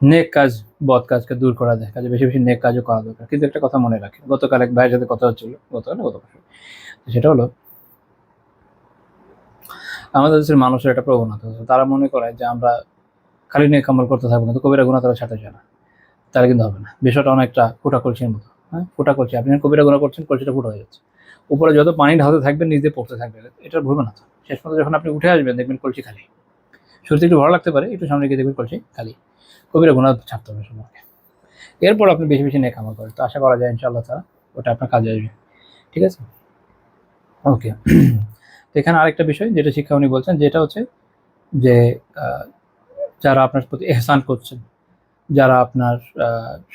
নেক কাজ বদ কাজকে দূর করা যায়, কাজে বেশি বেশি নেক কাজও করা দরকার। কিন্তু একটা কথা মনে রাখেন, গতকাল এক ভাইয়ের সাথে কথা হচ্ছিল, সেটা হলো আমাদের দেশের মানুষের একটা প্রবণতা আছে, তারা মনে করে যে আমরা খালি নেক আমল করতে থাকবো কিন্তু কবিরা গুনাহ তারা ছাড়তে চায় না, তাহলে কিন্তু হবে না। বিষয়টা অনেকটা ফুটা কলসির মতো। হ্যাঁ, ফুটা কলসি, আপনি কবিরা গুনাহ করছেন, কলসিটা ফুটা হয়ে যাচ্ছে, উপরে যত পানি ঢালতে থাকবেন নিজে পড়তে থাকবে, এটা ভুলবে না তো। শেষ পর্যন্ত যখন আপনি উঠে আসবেন দেখবেন কলসি খালি। শুরুতে একটু ভালো লাগতে পারে, একটু সামনে গিয়ে দেখবেন কলসি খালি। কবিরা গুনাহ ছাড়তে হবে সবাইকে। এরপর আপনি বেশি বেশি নেক আমল করেন, তো আশা করা যায় ইনশাআল্লাহ তাআলা ওটা আপনার কাজে আসবে। ঠিক আছে, ওকে। তো এখানে আরেকটা বিষয় যেটা শিক্ষা উনি বলছেন, যেটা হচ্ছে যে যারা আপনার প্রতি এহসান করছেন, যারা আপনার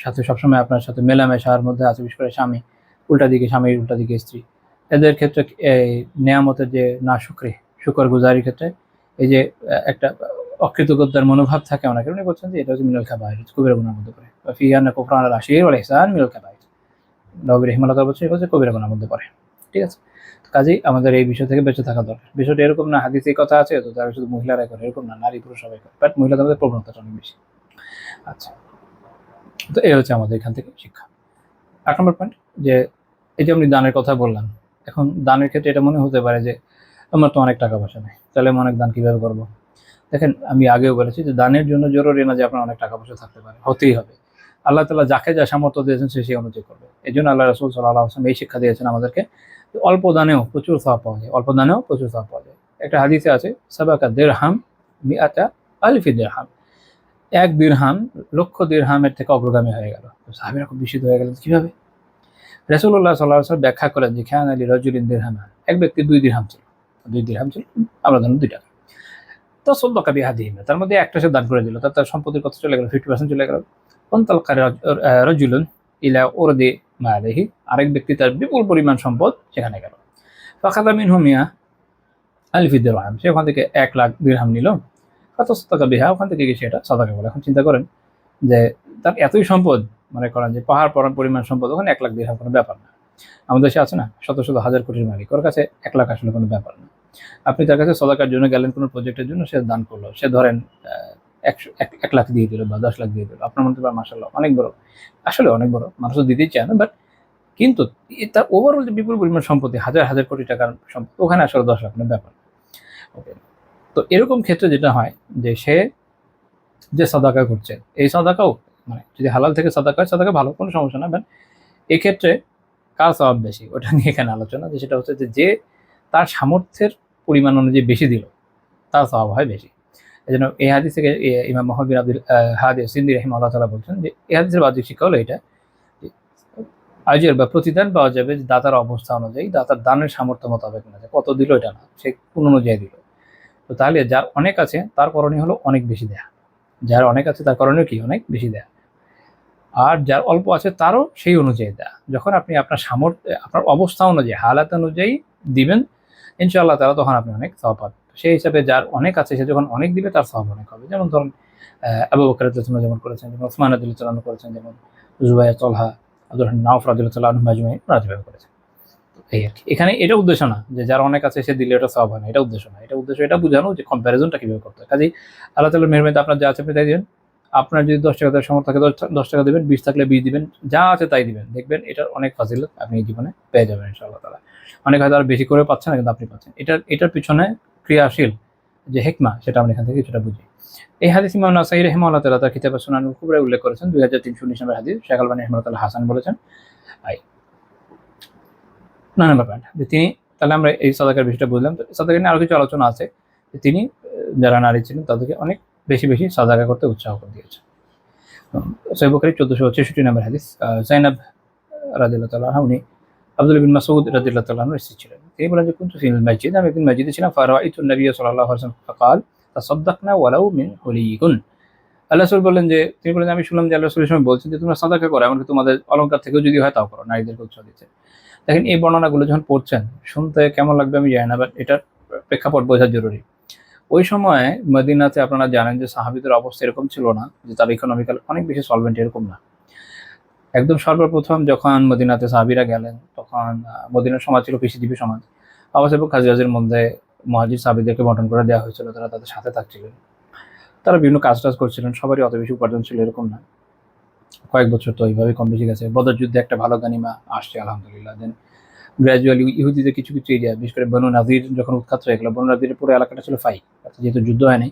সাথে সবসময় আপনার সাথে মেলামেশার মধ্যে আছে, বিশেষ করে স্বামী স্বামীর উল্টা দিকে স্ত্রী, এদের ক্ষেত্রে এই নেয়ামতের যে না শুকর গুজারির ক্ষেত্রে এই যে একটা অকৃতজ্ঞতার মনোভাব থাকে অনেকের, উনি বলছেন যে এটা হচ্ছে মিনাল কাবাইর, কবিরা গুনাহের মধ্যে পড়ে। ফি আন্না কুফরান আল আশির ওয়াল ইহসান মিনাল কাবাইর, নবী রাহিমাহুল্লাহ তাআলা বলছেন এটা হচ্ছে কবিরা গুনাহের মধ্যে পড়ে। ঠিক আছে, কাজেই আমাদের এই বিষয় থেকে বেঁচে থাকা দরকার। বিষয়টা এরকম না হাদিসে কথা আছে তো যারা শুধু মহিলারাই করে, এরকম না, নারী পুরুষ সবাই করে, বাট মহিলাদের মধ্যে প্রবণতাটা অনেক বেশি। আচ্ছা, তো এই হচ্ছে আমাদের এখান থেকে শিক্ষা। 8 নম্বর পয়েন্ট, যে এই যে আমি দানের কথা বললাম, এখন দানের ক্ষেত্রে এটা মনে হতে পারে যে আমার তো অনেক টাকা পয়সা নেই, তাহলে আমি অনেক দান কীভাবে করবো? দেখেন, আমি আগেও বলেছি যে দানের জন্য জরুরি না যে আপনার অনেক টাকা পয়সা থাকতে পারে, হতেই হবে। আল্লাহ তাআলা যাকে যা সামর্থ্য দিয়েছেন সে সেই অনুযায়ী করবে। এই জন্য আল্লাহ রাসূল সাল্লাল্লাহু আলাইহি ওয়াসাল্লাম এই শিক্ষা দিয়েছেন আমাদেরকে, অল্প দানেও প্রচুর সওয়াব পাওয়া যায়, অল্প দানেও প্রচুর সওয়াব পাওয়া যায়। একটা হাদিসে আছে সাবাকা দিরহাম মিআতা আলফি দিরহাম, 1 দিরহাম লক্ষ দিরহামের থেকে অগ্রগামী হয়ে গেল। সাহাবীরা খুব বিস্মিত হয়ে গেলেন, কিভাবে? রাসূলুল্লাহ সাল্লাল্লাহু আলাইহি ওয়াসাল্লাম ব্যাখ্যা করেন যে খানা লিরাজুলিন দিরহামান, এক ব্যক্তির 2 দিরহাম ছিল, 2 দিরহাম ছিল, আমরা ধরুন 2 টাকা। তো সাদাকা বিহাদিহিমা, তার মধ্যে একটা সে দান করে দিল, তার সম্পত্তির কত চলে গেল? 50% চলে গেল। ফান্তালাকা রাজুলুন ইলা উরদি মালিহি, আরেক ব্যক্তি তার বিপুল পরিমাণ সম্পদ সেখানে গেল। ফাখাযা মিনহু মিয়া আলফি দিরহাম, সে ওখান থেকে 1 লাখ দিরহাম নিল। ফাতাসাদাকা বিহা, ওখান থেকে গিয়ে সেটা সাদাকা করলো। এখন চিন্তা করেন যে তার এতই সম্পদ, মনে করেন যে পাহাড় পরিমাণ সম্পদ, ওখানে 1 লাখ দিরহাম কোনো ব্যাপার না। আমাদের দেশে আছে না শত শত হাজার কোটির মালিক, ওর কাছে 1 লাখ আসলে কোনো ব্যাপার না। আপনি তার কাছে সাদাকার জন্য গেলেন, কোনো প্রজেক্টের জন্য, সে দান করলো, সে ধরেন 1 লাখ দিয়ে দিল বা 10 লাখ দিয়ে দিল, আপনার মনে হয় মাশাআল্লাহ অনেক বড়, আসলে অনেক বড়, মানুষ তো দিতেই চায় না, বাট কিন্তু তার ওভারঅল যে বিপুল পরিমাণ সম্পত্তি, হাজার হাজার কোটি টাকার সম্পত্তি, ওখানে আসলে 10 লাখ কোনো ব্যাপার না। ওকে, তো এরকম ক্ষেত্রে যেটা হয় যে সে যে সাদাকা করছে, এই সাদাকাও মানে যদি হালাল থেকে সাদাকা হয়, সাদাকা ভালো, কোনো সমস্যা না, বাট এক্ষেত্রে কার সওয়াব বেশি ওটা নিয়ে এখানে আলোচনা, যে সেটা হচ্ছে যে তার সামর্থ্যের পরিমাণ অনুযায়ী বেশি দিল তার সওয়াব হয় বেশি। এই জন্য এই হাদিস থেকে ইমাম মুহাম্মদ বিন আব্দুল হাদি সিন্দি রাহিমাহুল্লাহ তাআলা বলছেন যে এই হাদিসের বাহ্যিক শিক্ষা হলো এটা, আজর বা প্রতিদান পাওয়া যাবে দাতার অবস্থা অনুযায়ী, দাতার দানের সামর্থ্য মোতাবেক না, যে কত দিল এটা না, সে কোন অনুযায়ী দিল। তো তাহলে যার অনেক আছে তার করণীয় হলো অনেক বেশি দেয়া, যার অনেক আছে তার করণীয় কি? অনেক বেশি দেয়া। আর যার অল্প আছে তারও সেই অনুযায়ী দেয়া। যখন আপনি আপনার সামর্থ্য, আপনার অবস্থা অনুযায়ী, হালাত অনুযায়ী দিবেন, ইনশাআল্লাহ তাআলা তখন আপনি অনেক সওয়াব পাবেন। সেই হিসাবে যার অনেক আছে সে যখন অনেক দিবে তার সওয়াব অনেক হবে। যেমন ধরুন আবু বকর রাদিয়াল্লাহু আনহু যেমন করেছেন, যেমন ওসমান রাদিয়াল্লাহু আনহু করেছেন, যেমন জুবাইর, তালহা, আব্দুর রহমান নাওফ রাদিয়াল্লাহু আনহু আজমাইন ওরা যেভাবে করেছেন। এই আর কি। এখানে এটা উদ্দেশ্য না যে যার অনেক আছে সে দিলে এটা সওয়াব হয় না, এটা উদ্দেশ্য না। এটা উদ্দেশ্য এটা বোঝানো যে কম্প্যারিজনটা কিভাবে করতে হয়। কাজেই আল্লাহ তাআলার মেহেরবানিতে আপনার যা আছে আপনি তাই দিবেন। আপনার যদি 10 টাকা দেওয়ার সামর্থ্য থাকে 10 টাকা দিবেন, 20 থাকলে 20 দিবেন, যা আছে তাই দিবেন। দেখবেন এটার অনেক ফাজিলত আপনি এই জীবনে পেয়ে যাবেন ইনশাআল্লাহ তাআলা। অনেক হয়তো আর বেশি করে পাচ্ছেন না, কিন্তু আপনি পাচ্ছেন। এটার পিছনে ক্রিয়াশীল যে হিকমা সেটা আমরা এখান থেকে কিছুটা বুঝি। এই হাদিস ইমাম নাসাঈ রাহিমাহুল্লাহ তাআলা তার কিতাবে সুনানুল কুবরায় উল্লেখ করেছেন, 2319 নম্বর হাদিস। শেখ আলবানী রাহিমাহুল্লাহ হাসান বলেছেন। আই 9 নম্বর পয়েন্ট যে তিনি, তাহলে আমরা এই সাদাকার বিষয়টা বুঝলাম। তো সাদাকা নিয়ে আরো কিছু আলোচনা আছে যে তিনি যারা নারী ছিলেন তাদেরকে অনেক বেশি বেশি সাদাকা করতে উৎসাহ করে দিয়েছেন। সহিহ বুখারী 1466 নম্বর হাদিস। যায়েনব রাদিয়াল্লাহু তাআলা আনহা উনি আব্দুল্লাহ বিন মাসউদ রাদিয়াল্লাহু তাআলা আনহুর স্ত্রী ছিলেন। তিনি বলেন যে কুনতু ফিল মসজিদ, আমি একদিন মসজিদে ছিলাম, ফারাআইতু নবী সাল্লাল্লাহু আলাইহি ওয়াসাল্লাম ফাকাল তাসাদদাকনা ওয়ালাউ মিন হুলিকুন। আল্লাহ রাসূল বললেন যে, তিনি বলেন আমি শুনলাম যে আল্লাহ রাসূলের সময় বলছেন যে তোমরা সাদাকা করো, এমনকি তোমাদের অলংকার থেকেও যদি হয় তাও করো, নারীদেরকে উৎসাহ দিচ্ছে। দেখেন এই বর্ণনাগুলো যখন পড়ছেন শুনতে কেমন লাগবে আমি জানি না, বাট এটার প্রেক্ষাপট বোঝা জরুরি। ওই সময় মদিনাতে আপনারা জানেন যে সাহাবীদের অবস্থা এরকম ছিল না যে তারা ইকোনমিক্যাল অনেক বেশি সলভেন্ট, এরকম না। একদম সর্বপ্রথম যখন মদিনাতে সাহাবীরা গেলেন তখন মদিনার সমাজ ছিল কৃষিজীবী সমাজ। আওস এবং খাজরাজের মধ্যে মুহাজির সাহাবীদেরকে বন্টন করে দেওয়া হয়েছিল, তারা তাদের সাথে থাকছিলেন। তারা বিভিন্ন কাজ টাজ করছিলেন, সবারই অত বেশি উপার্জন ছিল এরকম না। কয়েক বছর তো এইভাবে কম বেশি গেছে। বদর যুদ্ধে একটা ভালো গানিমা আসছে আলহামদুলিল্লাহ। দেন গ্র্যাজুয়ালি ইহুদিদের কিছু কিছু এরিয়া, বিশেষ করে বনু নাজির যখন উৎখাত হয়ে গেল, বনু নাজিরের পুরো এলাকাটা ছিল ফাই, যেহেতু যুদ্ধ হয়নি,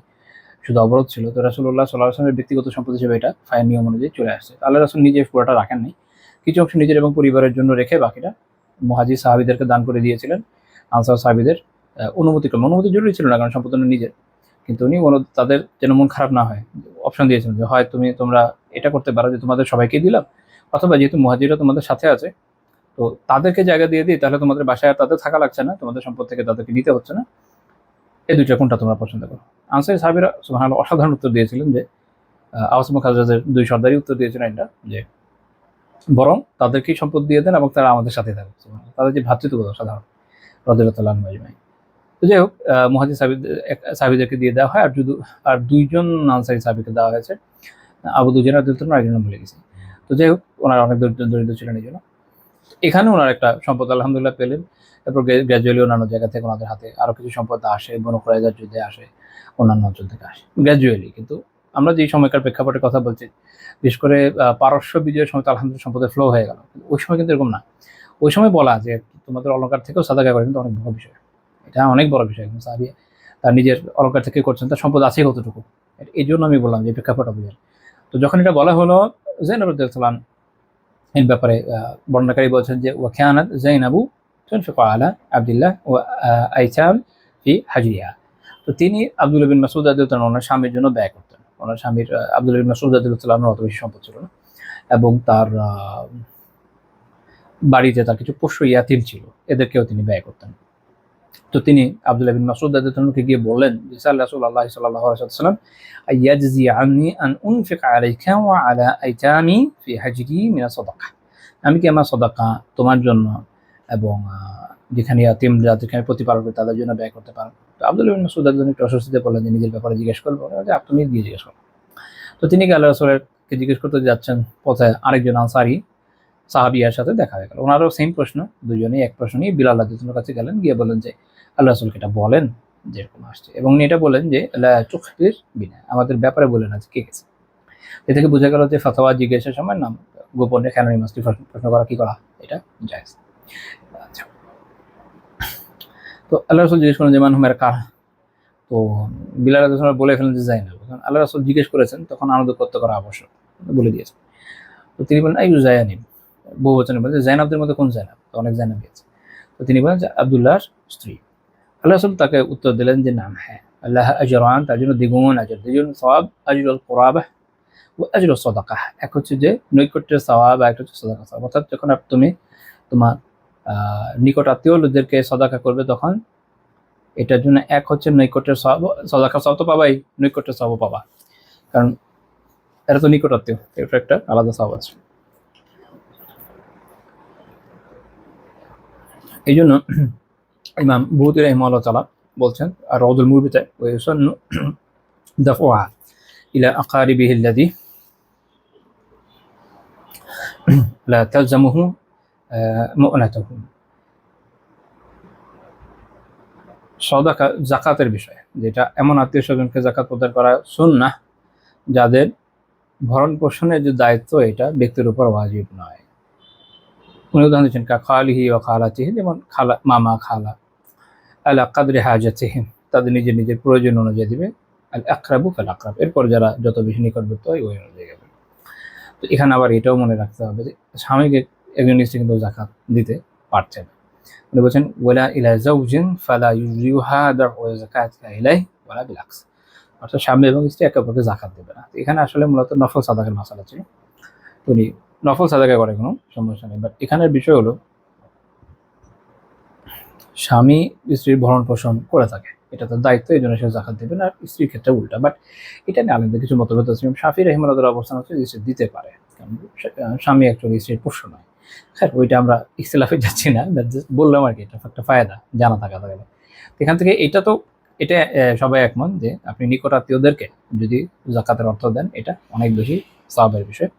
শুধু অবরোধ ছিল। তো রাসূলুল্লাহ সাল্লাল্লাহু আলাইহি ওয়াসাল্লামের ব্যক্তিগত সম্পদ হিসেবে এটা ফায়ের নিয়ম অনুযায়ী চলে আসছে। আল্লাহ রাসূল নিজে পুরোটা রাখেন নাই, কিছু অংশ নিজের এবং পরিবারের জন্য রেখে বাকিটা মুহাজির সাহাবীদেরকে দান করে দিয়েছিলেন। আনসার সাহাবীদের অনুমতিক্রমে, অনুমতি জরুরি ছিল না কারণ সম্পূর্ণ নিজের, কিন্তু উনি তাদের যেন মন খারাপ না হয় অপশন দিয়েছিলেন যে হয় তোমরা এটা করতে পারো যে তোমাদের সবাইকে দিলাম, অথবা যেহেতু মুহাজিররা তোমাদের সাথে আছে তো তাদেরকে জায়গা দিয়ে দিই, তাহলে তোমাদের বাসায় আর তাদের থাকা লাগছে না, তোমাদের সম্পদ থেকে তাদেরকে নিতে হচ্ছে না। এই দুইটা কোনটা তোমরা পছন্দ করো? আনসারী সাহাবীরা সুবহানাল্লাহ অসাধারণ উত্তর দিয়েছিলেন যে আওস এবং খাজরাজের দুই সর্দারই উত্তর দিয়েছিলেন এটা যে বরং তাদেরকেই সম্পদ দিয়ে দেন এবং তারা আমাদের সাথে থাকুক। তাদের যে ভ্রাতৃত্ববোধ সাধারণ রাদিয়াল্লাহু তাআলা আনহু আজমাইন। তো যাই হোক, মুহাজির সাহাবীদেরকে দিয়ে দেওয়া হয়, আর দুইজন আনসারী সাহাবীকে দেওয়া হয়েছে। আবু দুজানা রাদিয়াল্লাহু তাআলা আরেকজন ভুলে গেছি। তো যাই হোক, ওনারা অনেক দরিদ্র ছিলেন এই জন্য। এখানে ওনার একটা সম্পদ আলহামদুলিল্লাহ পেলেন। তারপর গ্র্যাজুয়ালি অন্যান্য জায়গা থেকে ওনাদের হাতে আরো কিছু সম্পদ আসে, বনু কুরাইযার যুদ্ধে আসে, অন্যান্য অঞ্চল থেকে আসে গ্র্যাজুয়ালি। কিন্তু আমরা যে সময়কার প্রেক্ষাপটের কথা বলছি, বিশেষ করে পারস্য বিজয়ের সময় তো আলহামদুলিল্লাহ সম্পদের ফ্লো হয়ে গেল। ওই সময় কিন্তু এরকম না। ওই সময় বলা যে তোমাদের অলংকার থেকেও সাদাকা করে, কিন্তু অনেক বড় বিষয়, এটা অনেক বড় বিষয়। কিন্তু সাহাবী তার নিজের অলংকার থেকে করছেন, তার সম্পদ আছেই কতটুকু। এই জন্য আমি বললাম যে প্রেক্ষাপটটা বুঝেন। তো যখন এটা বলা হলো যায়েনব রাদিয়াল্লাহু তাআলা এর ব্যাপারে বর্ণনাকারী বলছেন যে ওয়া কানাত যায়নাবু তুনফিকু আলা আব্দুল্লাহ ওয়া আইতাম ফি হাজরিহা। তো তিনি আব্দুল্লাহ বিন মাসউদ রাদিয়াল্লাহু তাআলা ওনার স্বামীর জন্য ব্যয় করতেন। ওনার স্বামীর আব্দুল্লাহ বিন মাসউদ রাদিয়াল্লাহু তাআলা অত বেশি সম্পদ ছিল না, এবং তার বাড়িতে তার কিছু পোষ্য ইয়াতীম ছিল, এদেরকেও তিনি ব্যয় করতেন। তো তিনি আব্দুল্লাহ বিন মাসউদ রাদিয়াল্লাহু তাআলাকে গিয়ে বললেন যে রাসূলুল্লাহ সাল্লাল্লাহু আলাইহি ওয়াসাল্লাম আইয়াজজি আননি আন উনফিক আলাইকা ওয়া আলা আইতামি ফি হাজরি মিন সাদাকা। আমি কি আমার সাদাকা তোমার জন্য এবং যেখানে ইয়াতীম যাদেরকে আমি প্রতিপালন করি তাদের জন্য ব্যয় করতে পারো? তো আব্দুল্লাহ বিন মাসউদ রাদিয়াল্লাহু একটু অস্বস্তিতে বললেন যে নিজের ব্যাপারে জিজ্ঞেস করবো যে আপনি গিয়ে জিজ্ঞেস করুন। তো তিনি কি আল্লাহ রাসূলকে জিজ্ঞেস করতে যাচ্ছেন, পথে আরেকজন আনসারী সাহাবিয়ার সাথে দেখা হয়ে গেল। ওনারও সেম প্রশ্ন, দুজনেই এক প্রশ্ন নিয়ে বিলাল রাদিয়াল্লাহু কাছে গেলেন, গিয়ে বললেন যে আল্লাহ রাসূলকে এটা বলেন যেরকম আসছে, এবং উনি এটা বলেন যে লা তুখবির বিনা, আমাদের ব্যাপারে বলেন আজ কে গেছে। এ থেকে বোঝা গেল যে ফতোয়া জিজ্ঞাসার সময় নাম গোপনে অ্যানোনিমাসলি প্রশ্ন করা কি করা এটা জায়েজ। আচ্ছা, তো আল্লাহ রাসূল জিজ্ঞেস করেন যে মান হুমার কার। তো বিলাল রাদিয়াল্লাহু বলে ফেলেন যে যায়নাব। আল্লাহ রাসূল জিজ্ঞেস করেছেন তখন আনুগত্য করা আবশ্যক, বলে দিয়েছেন। তো তিনি বলেন আইয়ু যায়ানিব, বহু বচনে বলেন যে যায়নাবদের মধ্যে কোন যায়নাব, তো অনেক যায়নাবই আছে। তো তিনি বলেন যে আব্দুল্লাহর স্ত্রী। আল্লাহ রাসূল তাকে উত্তর দিলেন যে নাম, হ্যাঁ, আল্লাহ আজরান, তার জন্য দ্বিগুণ আজর, দ্বিগুণ সওয়াব, আজরুল কুরাবাহ ওয়া আজরুস সাদাকাহ। এক হচ্ছে যে নৈকট্যের সওয়াব, আর একটা হচ্ছে সাদাকা সওয়াব। অর্থাৎ যখন তুমি তোমার নিকট আত্মীয় লোকদেরকে সাদাকা করবে তখন এটার জন্য এক হচ্ছে নৈকট্যের সওয়াব, সাদাকা সওয়াব তো পাবাই, নৈকট্যের সওয়াবও পাবা, কারণ এটা তো নিকট আত্মীয়, এটা একটা আলাদা সওয়াব আছে। এই জন্য ইমাম বুখারী রাহিমাহুল্লাহ তাআলা বলছেন আর রাউদুল মুরবিতে ওয়া ইউসান্নু দাফউহা ইলা আকারিবিহি আল্লাযী লা তালজামুহু মু'নাতুহু। সদাকা জাকাতের বিষয়ে, যেটা এমন আত্মীয় স্বজনকে জাকাত প্রদান করা সুন্নাহ যাদের ভরণ পোষণের যে দায়িত্ব এটা ব্যক্তির উপর ওয়াজিব নয়। উনি উদাহরণ দিচ্ছেন কা খালিহি ও খালাতিহি, যেমন খালা, মামা, খালা, আলা কাদরি হাজাতিহিম, তাদের নিজের নিজের প্রয়োজন অনুযায়ী দিবে। আল আকরাবু ফাল আকরাব, এরপর যারা যত বেশি নিকটবর্তী হয় ওই অনুযায়ী যাবে। তো এখানে আবার এটাও মনে রাখতে হবে যে স্বামীকে একজন স্ত্রী কিন্তু জাকাত দিতে পারছে না। উনি বলছেন ওয়ালা ইলা যাওজিন ফালা ইউজিউহা দা'ওয়া যাকাতিহা ইলাইহি ওয়ালা বিল-আকস, অর্থাৎ স্বামী এবং স্ত্রী একে অপরকে জাকাত দেবে না। এখানে আসলে মূলত নফল সাদাকার মাসালা ছিল, উনি নফল সাদাকা করে কোনো সমস্যা নেই। বাট এখানের বিষয় হলো স্বামী স্ত্রীর ভরণ পোষণ করে থাকে, এটা তার দায়িত্ব, এই জন্য সে জাকাত দেবে না। আর স্ত্রীর ক্ষেত্রে উল্টা। বাট এটা নিয়ে আলাদা কিছু মতভেদ আছে। শাফি রাহিমাহুল্লাহর অবস্থান হচ্ছে যে সে দিতে পারে, কারণ স্বামী অ্যাকচুয়ালি স্ত্রীর পোষ্য নয়। হ্যাঁ, ওইটা আমরা ইখতিলাফে যাচ্ছি না, বললাম আর কি, এটা একটা ফায়দা জানা থাকা গেলে। এখান থেকে এটা সবাই একমত যে আপনি নিকট আত্মীয়দেরকে যদি জাকাতের অর্থ দেন, এটা অনেক বেশি সওয়াবের বিষয়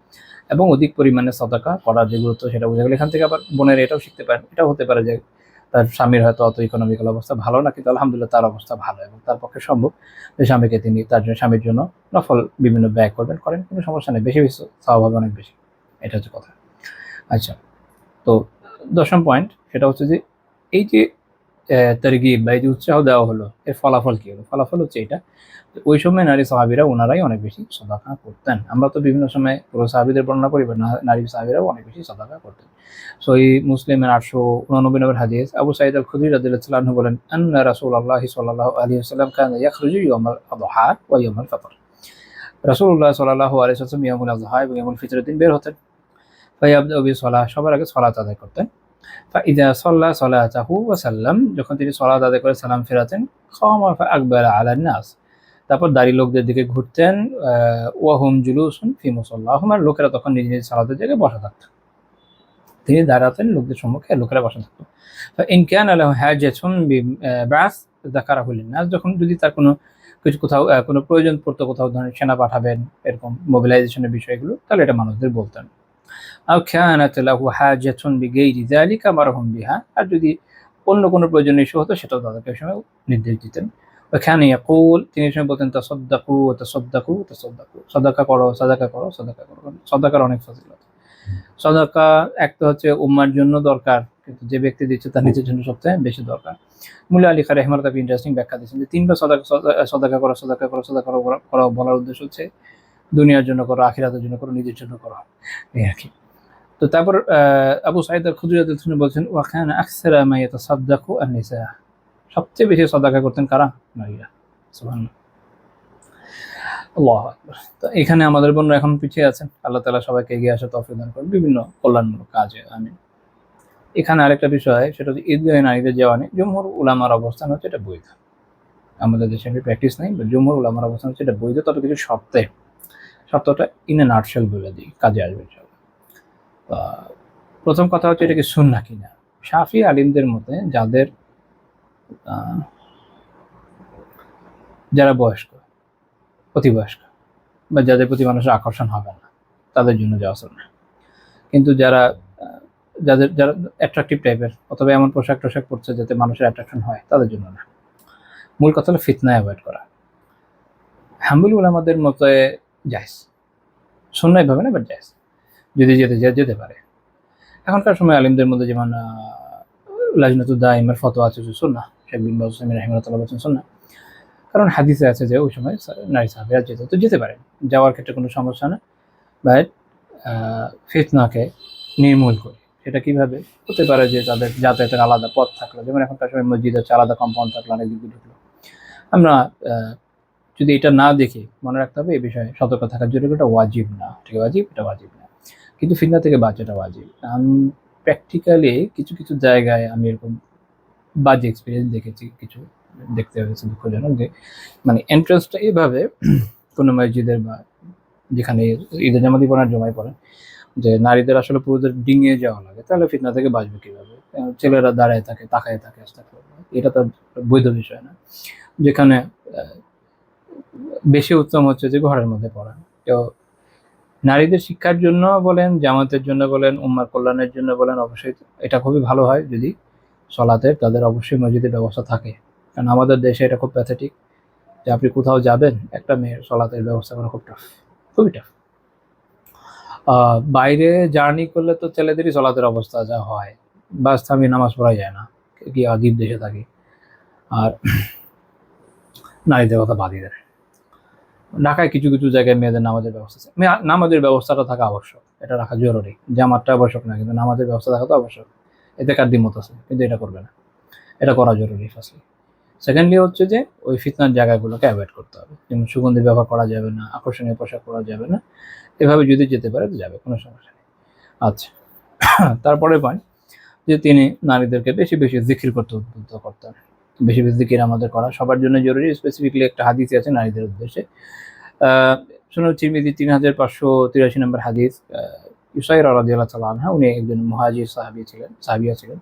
এবং অধিক পরিমাণে সাদাকা করার যে গুরুত্ব সেটা বোঝা গেল। এখান থেকে আবার বোনের এটাও শিখতে পারেন, এটাও হতে পারে যে তার স্বামীর হয়তো অত ইকোনমিক্যাল অবস্থা ভালো না, কিন্তু আলহামদুলিল্লাহ তার অবস্থা ভালো এবং তার পক্ষে সম্ভব যে স্বামীকে তিনি স্বামীর জন্য নফল বিভিন্ন ব্যয় করেন, কোনো সমস্যা নেই, বেশি বেশি সওয়াব হবে অনেক বেশি। এটা হচ্ছে কথা। আচ্ছা, তো 10ম পয়েন্ট সেটা হচ্ছে যে এই যে তারগিব বা এই যে উৎসাহ দেওয়া হলো, এর ফলাফল কি হলো? ফলাফল হচ্ছে এটা, ওই সময় নারী সাহাবীরা ওনারাই অনেক বেশি সাদাকা করতেন। আমরা তো বিভিন্ন সময় পুরো সাহাবীদের বর্ণনা করি, বা নারী সাহাবীরাও অনেক বেশি সাদাকা করতেন। সহিহ মুসলিমের 889 নম্বর হাদিস, আবু সাঈদ আল খুদরি রাদিয়াল্লাহু আনহু বলেন, আন্না রাসূলুল্লাহ সাল্লাল্লাহু আলাইহি ওয়াসাল্লাম কানা ইয়াখরুজু ইয়াউমাল আযহা ওয়া ইয়াউমাল ফিতর। রাসূলুল্লাহ সাল্লাল্লাহু আলাইহি ওয়াসাল্লাম ইয়াউমুল আযহা এবং ইয়াউমুল ফিতরের দিন বের হতেন। ফায়াবদা বিসসালাহ, সবার আগে সালাত আদায় করতেন। ফাইদা সাল্লা সালাতাহু ওয়া সাল্লাম, যখন তিনি সালাত আদায় করে সালাম ফেরাতেন, খামা ফাআকবালা আলান নাস, তারপর দাঁড়িয়ে লোকদের দিকে ঘুরতেন। ওয়া হুম জুলুসুন ফি মুসাল্লাহুম, আর লোকেরা তখন নিজ নিজ সালাতের জায়গায় বসা থাকতো, তিনি দাঁড়াতেন লোকদের সম্মুখে, লোকেরা বসা থাকতো। ইন কানা লাহু হাজাতুন বিবাস যাকারাহু লিন-নাস, যখন যদি তার কোনো কিছু কোথাও কোনো প্রয়োজন পড়তো, কোথাও ধরেন সেনা পাঠাবেন, এরকম মোবিলাইজেশনের বিষয়গুলো, তাহলে এটা মানুষদের বলতেন। আও কানাত লাহু হাজাতুন বিগাইরি যালিকা মারহুম বিহা, আর যদি অন্য কোনো প্রয়োজন ইস্যু হতো সেটাও তাদেরকে ওই সময় নির্দেশ দিতেন। ওখানে ইয়াকুল, তিনি সময় বলতেন তাসাদ্দাকু তাসাদ্দাকু তাসাদ্দাকু, সাদাকা করো সাদাকা করো সাদাকা করো। সাদাকার অনেক ফজিলত। সাদাকা একটা হচ্ছে উম্মার জন্য দরকার, কিন্তু যে ব্যক্তি দিচ্ছে তার নিজের জন্য সবচেয়ে বেশি দরকার। মুল্লা আলী খান রাহিমাহুল্লাহ তাকে ইন্টারেস্টিং ব্যাখ্যা দিয়েছেন যে 3বার সাদাকা করো সাদাকা করো সাদাকা করো বলার উদ্দেশ্য হচ্ছে দুনিয়ার জন্য করো, আখিরাতের জন্য করো, নিজের জন্য করো, এই আর কি। তো তারপর আবু সাঈদ আল খুদরি রাদিয়াল্লাহু আনহু বলছেন, ওয়া কানা আকসারা মা ইয়াতাসাদ্দাকু আন-নিসা, সবচেয়ে বেশি সাদাকা করতেন কারা? নারীরা। সুবহানাল্লাহ, আল্লাহু আকবার। তো এখানে আমাদের বোন এখন পিছিয়ে আছেন, আল্লাহ তাআলা সবাইকে এগিয়ে আসার তৌফিক দান করুন বিভিন্ন কল্যাণমূলক কাজে, আমিন। এখানে আরেকটা বিষয়, সেটা হচ্ছে ঈদগাহে নারীদের যাওয়া নিয়ে জমহুর উলামার অবস্থান হচ্ছে এটা বৈধ। আমাদের দেশে প্র্যাকটিস নাই, বাট জমহুর উলামার অবস্থান হচ্ছে এটা বৈধ, তবে কিছু শর্তটা ইন এ নাটশেল বলে দিই, কাজে আসবে ইনশাআল্লাহ। প্রথম কথা হচ্ছে এটা কি সুন্নাহ কিনা। শাফি আলিমদের মতে যারা বয়স্ক, অতি বয়স্ক, বা যাদের প্রতি মানুষের আকর্ষণ হবে না, তাদের জন্য যাওয়া সুন্নাহ। কিন্তু যারা অ্যাট্রাকটিভ টাইপের, অথবা এমন পোশাক পরছে যাতে মানুষের অ্যাট্রাকশন হয়, তাদের জন্য না। মূল কথা হলো ফিতনা অ্যাভয়েড করা। হাম্বলি উলামাদের মতে জায়েজ, সুন্নাহ ভাবে না, বাট জায়েজ, যদি যেতে পারে। এখনকার সময় আলিমদের মধ্যে যেমন লাজনাতুদ দাইমার ফতোয়া আছে সুন্নাহ, শেখ বিন বাজ উসাইমিন রাহিমাহুল্লাহ বলেছেন সুন্নাহ, কারণ হাদিসে আছে যে ওই সময় নারী সাহাবীরা যেতে পারে, যাওয়ার ক্ষেত্রে কোনো সমস্যা না। বাট ফিতনাকে নির্মূল করে, সেটা কিভাবে হতে পারে যে তাদের যাতায়াতের আলাদা পথ থাকলো, যেমন এখনকার সময় মসজিদ হচ্ছে আলাদা কম্পাউন্ড থাকলো, অনেক দিকে ঢুকলো। আমরা যদি এটা না দেখি, মনে রাখতে হবে এই বিষয়ে সতর্ক থাকার জন্য, এটা ওয়াজিব না, ঠিক ওয়াজিব, এটা ওয়াজিব না, কিন্তু ফিতনা থেকে বাঁচাটা ওয়াজিব। আমি প্র্যাকটিক্যালি কিছু জায়গায় আমি এরকম বাজে এক্সপিরিয়েন্স দেখেছি, কিছু দেখতে হয়েছে দুঃখজনক, যে মানে এন্ট্রান্সটা এইভাবে কোনো মসজিদের বা যেখানে ঈদের জামাতি পড়ার জমায় পড়েন, যে নারীদের আসলে পুরুষদের ডিঙিয়ে যাওয়া লাগে, তাহলে ফিতনা থেকে বাঁচবে কীভাবে? ছেলেরা দাঁড়ায় থাকে, তাকায় থাকে, এটা তো বৈধ বিষয় না। যেখানে বেশি উত্তম হচ্ছে যে ঘরের মধ্যে পড়া। তো নারীদের শিক্ষার জন্য বলেন, জামাতের জন্য বলেন, উম্মার কল্যাণের জন্য বলেন, অবশ্যই এটা খুবই ভালো হয় যদি সলাতের তাদের অবশ্যই মসজিদের ব্যবস্থা থাকে। কারণ আমাদের দেশে এটা খুব প্যাথেটিক যে আপনি কোথাও যাবেন, একটা মেয়ের সলাতের ব্যবস্থা করা খুব টাফ, খুবই টাফ। বাইরে জার্নি করলে তো ছেলেদেরই সলাতের অবস্থা যা হয়, বাস থামিয়ে নামাজ পড়া যায় না, কি আজীব দেশে থাকি। আর নারীদের কথা বাদই দেয়। ঢাকায় কিছু কিছু জায়গায় মেয়েদের নামাজের ব্যবস্থা আছে, নামাজের ব্যবস্থাটা থাকা আবশ্যক, এটা রাখা জরুরি। জামাতটা আবশ্যক না, কিন্তু নামাজের ব্যবস্থা থাকা তো আবশ্যক। এতে কার দ্বিমত আছে, কিন্তু এটা করবে না, এটা করা জরুরি ফার্স্টলি। সেকেন্ডলি হচ্ছে যে ওই ফিতনার জায়গাগুলোকে অ্যাভয়েড করতে হবে, যেমন সুগন্ধি ব্যবহার করা যাবে না, আকর্ষণীয় পোশাক করা যাবে না। এভাবে যদি যেতে পারে তো যাবে, কোনো সমস্যা নেই। আচ্ছা, তারপরে পয়েন্ট যে তিনি নারীদেরকে বেশি বেশি জিকির করতে উদ্বুদ্ধ করতেন। বেশি বেশি জিকির আমাদের করা সবার জন্য জরুরি। স্পেসিফিকলি একটা হাদিস আছে নারীদের উদ্দেশ্যে, সুনান তিরমিজি 3583 নম্বর হাদিস। ইউসাইরা রাদিয়াল্লাহু তাআলা আনহা, উনি একজন মুহাজির সাহাবিয়া ছিলেন।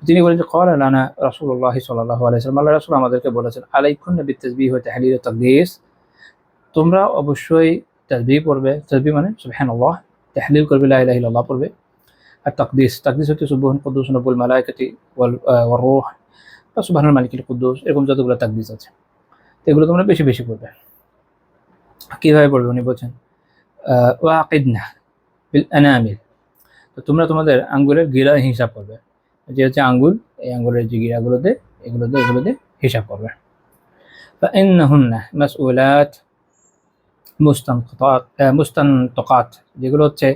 তিনি বলেন যে ক্বালা লানা রাসূলুল্লাহ সাল্লাল্লাহু আলাইহি ওয়াসাল্লাম, আল্লাহর রাসূল আমাদেরকে বলেছেন, আলাইকুন্না বিত-তাসবিহ ওয়া তাহলিল ওয়া তাকদীস, তোমরা অবশ্যই তাসবিহ পড়বে, তাসবিহ মানে সুবহানাল্লাহ, তাহলিল করবে, লা ইলাহা ইল্লাল্লাহ পড়বে, আর তাকদীস হচ্ছে সুবহান কুদ্দুসুন রাব্বুল মালায়েকাতি ওয়াল রূহ, বা সুবহানাল মালিকিল কুদ্দুস, এরকম যতগুলো তাকদীস আছে এগুলো তোমরা বেশি বেশি পড়বে। কিভাবে পড়বে উনি বলছেন, ওয়াকিদনা বিল আনামিল, তো তোমরা তোমাদের আঙ্গুলের গিরা হিসাব করবে, যে হচ্ছে আঙ্গুল, এই আঙ্গুলের যে গিরাগুলোতে এগুলোতে হিসাব করবে। ফাইন্নাহুন্না মাসউলাত মুস্তানতাকাত, যেগুলো হচ্ছে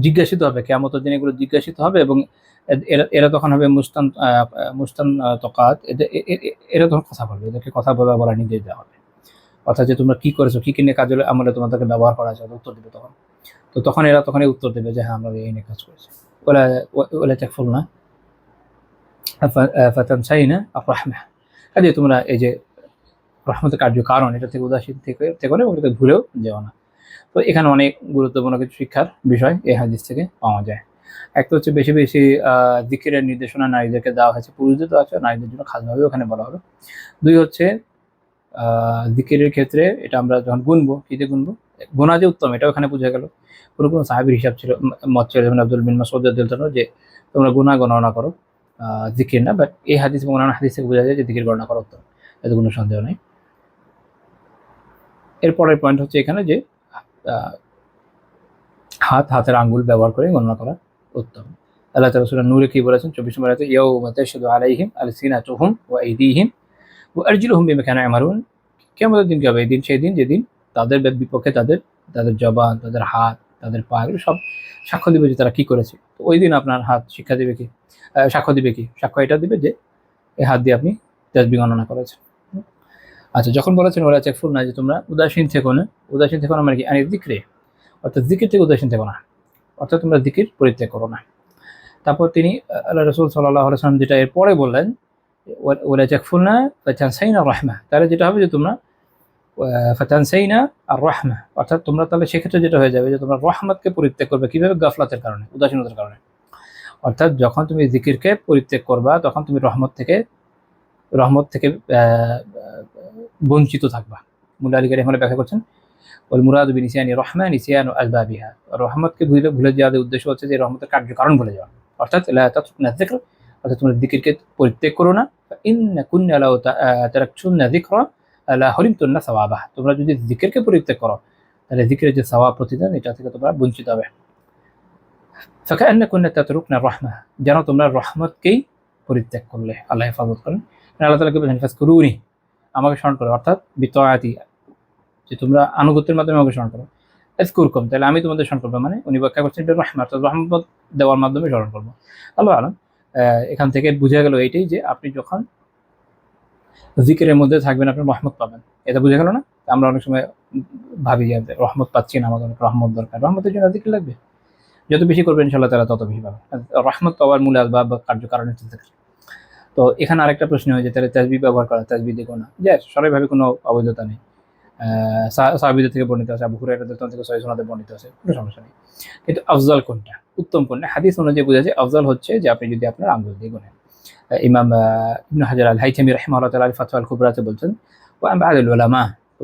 জিজ্ঞাসিত হবে, কিয়ামতের দিন এগুলো জিজ্ঞাসিত হবে, এবং এরা তখন হবে মুস্তানতাকাত, এরা তখন কথা বলবে, এদেরকে কথা বলার নির্দেশ দেওয়া হবে। অর্থাৎ যে তোমরা কি করেছো, কি নিয়ে কাজে আমলে তোমাদেরকে ব্যবহার করা আছে, উত্তর দেবে তখন। তো তখন এরা তখনই উত্তর দেবে যে হ্যাঁ আমরা এই নিয়ে কাজ করেছি। ওলা তাকফুরনা ফাতানসাইনা আর-রাহমা, কাজে তোমরা এই যে রহমতের কার্যকারণ, এটা থেকে উদাসীন থেকে না, ওটাকে ভুলেও যেও না। তো এখানে অনেক গুরুত্বপূর্ণ কিছু শিক্ষার বিষয় এই হাদিস থেকে পাওয়া যায়। একটা হচ্ছে বেশি বেশি জিকিরের নির্দেশনা নারীদেরকে দেওয়া হয়েছে, পুরুষদের তো আছে, নারীদের জন্য খাসভাবে ওখানে বলা হলো। দুই হচ্ছে জিকিরের ক্ষেত্রে এটা আমরা যখন গুনবো, কিতে গুনবো, গোনা যে উত্তম, এটাও এখানে বোঝা গেল। কোনো সাহাবীর হিসাব ছিল, মত ছিল, যেমন আব্দুল বিন মাসউদ রাদিয়াল্লাহু আনহু, যে তোমরা গুনাহ গণনা করো, জিকির না। বাট এই হাদিস এবং অন্যান্য হাদিস থেকে বোঝা যায় যে জিকির গণনা করা উত্তম, এতে কোনো সন্দেহ নেই। এরপরের পয়েন্ট হচ্ছে এখানে যে হাতের আঙ্গুল ব্যবহার করে গণনা করা উত্তম। আল্লাহ তাআলা সূরা নূরে কি বলেছেন, 24 নম্বর আয়াতে, ইয়াউমা তাশহাদু আলাইহিম আলসিনাতুহুম ওয়া আইদিহিম ওয়া আরজুলুহুম বিমা কানু ইয়ামালুন, কিয়ামতের দিন কি হবে, এই দিন সেই দিন যেদিন তাদের বিপক্ষে তাদের জবান, তাদের হাত, তাদের পা, এগুলো সব সাক্ষ্য দিবে যে তারা কি করেছে। তো ওই দিন আপনার হাত সাক্ষ্য দিবে কি, সাক্ষ্য এটা দিবে যে এই হাত দিয়ে আপনি তাসবিহ গণনা করেছেন। আচ্ছা, যখন বলেছেন ওলা তাকফুরনা, যে তোমরা উদাসীন থেকো না, উদাসীন থেকো না মানে কি, আনি যিকরে, অর্থাৎ জিকির থেকে উদাসীন থেকো না, অর্থাৎ তোমরা জিকির পরিত্যাগ করো না। তারপর তিনি আল্লাহ রাসূল সাল্লাল্লাহু আলাইহি ওয়াসাল্লাম যেটা এরপরে বললেন, ওয়ালা তাকফুরনা ফাতানসাইনা আর-রাহমা, তাহলে যেটা হবে যে তোমরা ফাতানসাইনা আর-রাহমা, অর্থাৎ তোমরা তাহলে সেক্ষেত্রে যেটা হয়ে যাবে যে তোমরা রহমতকে পরিত্যাগ করবে। কিভাবে? গাফলাতের কারণে, উদাসীনতার কারণে। অর্থাৎ যখন তুমি জিকিরকে পরিত্যাগ করবা, তখন তুমি রহমত থেকে বঞ্চিত থাকবা। মুল্লা আলী কারীম ব্যাখ্যা করছেন, ওয়াল মুরাদু বিনিসিয়ানি রহমা নিসিয়ানু আসবাবিহা, রহমতকে ভুলে যাওয়ার উদ্দেশ্য হচ্ছে যে রহমতের কার্যকারণ ভুলে যাওয়া, অর্থাৎ লা তাতরুকনা যিকর, অর্থাৎ তোমরা জিকিরকে পরিত্যাগ করো না। ইন্না কুন্না লাউ তারাকতুনা যিকরা লা হরিমতুন্না সাওয়াবাহ, তোমরা যদি জিকিরকে পরিত্যাগ করো তাহলে জিকিরের যে সওয়াব প্রতিদান, এটা থেকে তোমরা বঞ্চিত হবে। ফাকান্না কুন্না তাতরুকনা রাহমা, যেন তোমরা রহমতকেই পরিত্যাগ করলে। আল্লাহ হেফাজত করেন। আল্লাহ তাআলা কে বলেন, ফাজকুরুনি, আমাকে স্মরণ করো, অর্থাৎ বিতাআতি, যে তোমরা আনুগত্যের মাধ্যমে আমাকে স্মরণ করো। আযকুরকুম, তাহলে আমি তোমাদের স্মরণ করবো, মানে উনি ব্যাখ্যা করছেন এটা রহমত, রহমত দেওয়ার মাধ্যমে স্মরণ করবো। আল্লাহু আলাম। এখান থেকে বোঝা গেল এইটাই যে আপনি যখন জিকিরের মধ্যে থাকবেন আপনি রহমত পাবেন, এটা বোঝা গেল না? আমরা অনেক সময় ভাবি যে রহমত পাচ্ছি না, আমাদের রহমত দরকার, রহমতের জন্য জিকির লাগবে, যত বেশি করবেন ইনশাআল্লাহ তাআলা তত বেশি পাবেন। রহমত পাওয়ার মূল আসবাব বা কার্যকারণ হচ্ছে জিকির। তো এখানে আরেকটা প্রশ্ন হয়ে যায়, তাহলে তাসবিহ ব্যবহার করা, তাসবিহ দিয়ে গোনা যায়, সরাসরিভাবে কোনো অবৈধতা নেই। সাহাবীদের থেকে বর্ণিত আছে, আবু হুরায়রা রাদিয়াল্লাহু আনহু থেকে সহিহ সুনাদে বর্ণিত আছে, কোনো সমস্যা নেই। কিন্তু আফজাল কোনটা, উত্তম কোনটা, হাদিস অনুযায়ী বোঝা যায় আফজাল হচ্ছে যে আপনি যদি আপনার আঙ্গুল দিয়ে গোনেন। ইমাম ইবনে হাজার আল হাইতামি রাহিমাহুল্লাহ তাআলা ফাতওয়া আল কুবরাতে বলছেন, ওয়া বা'দুল উলামা,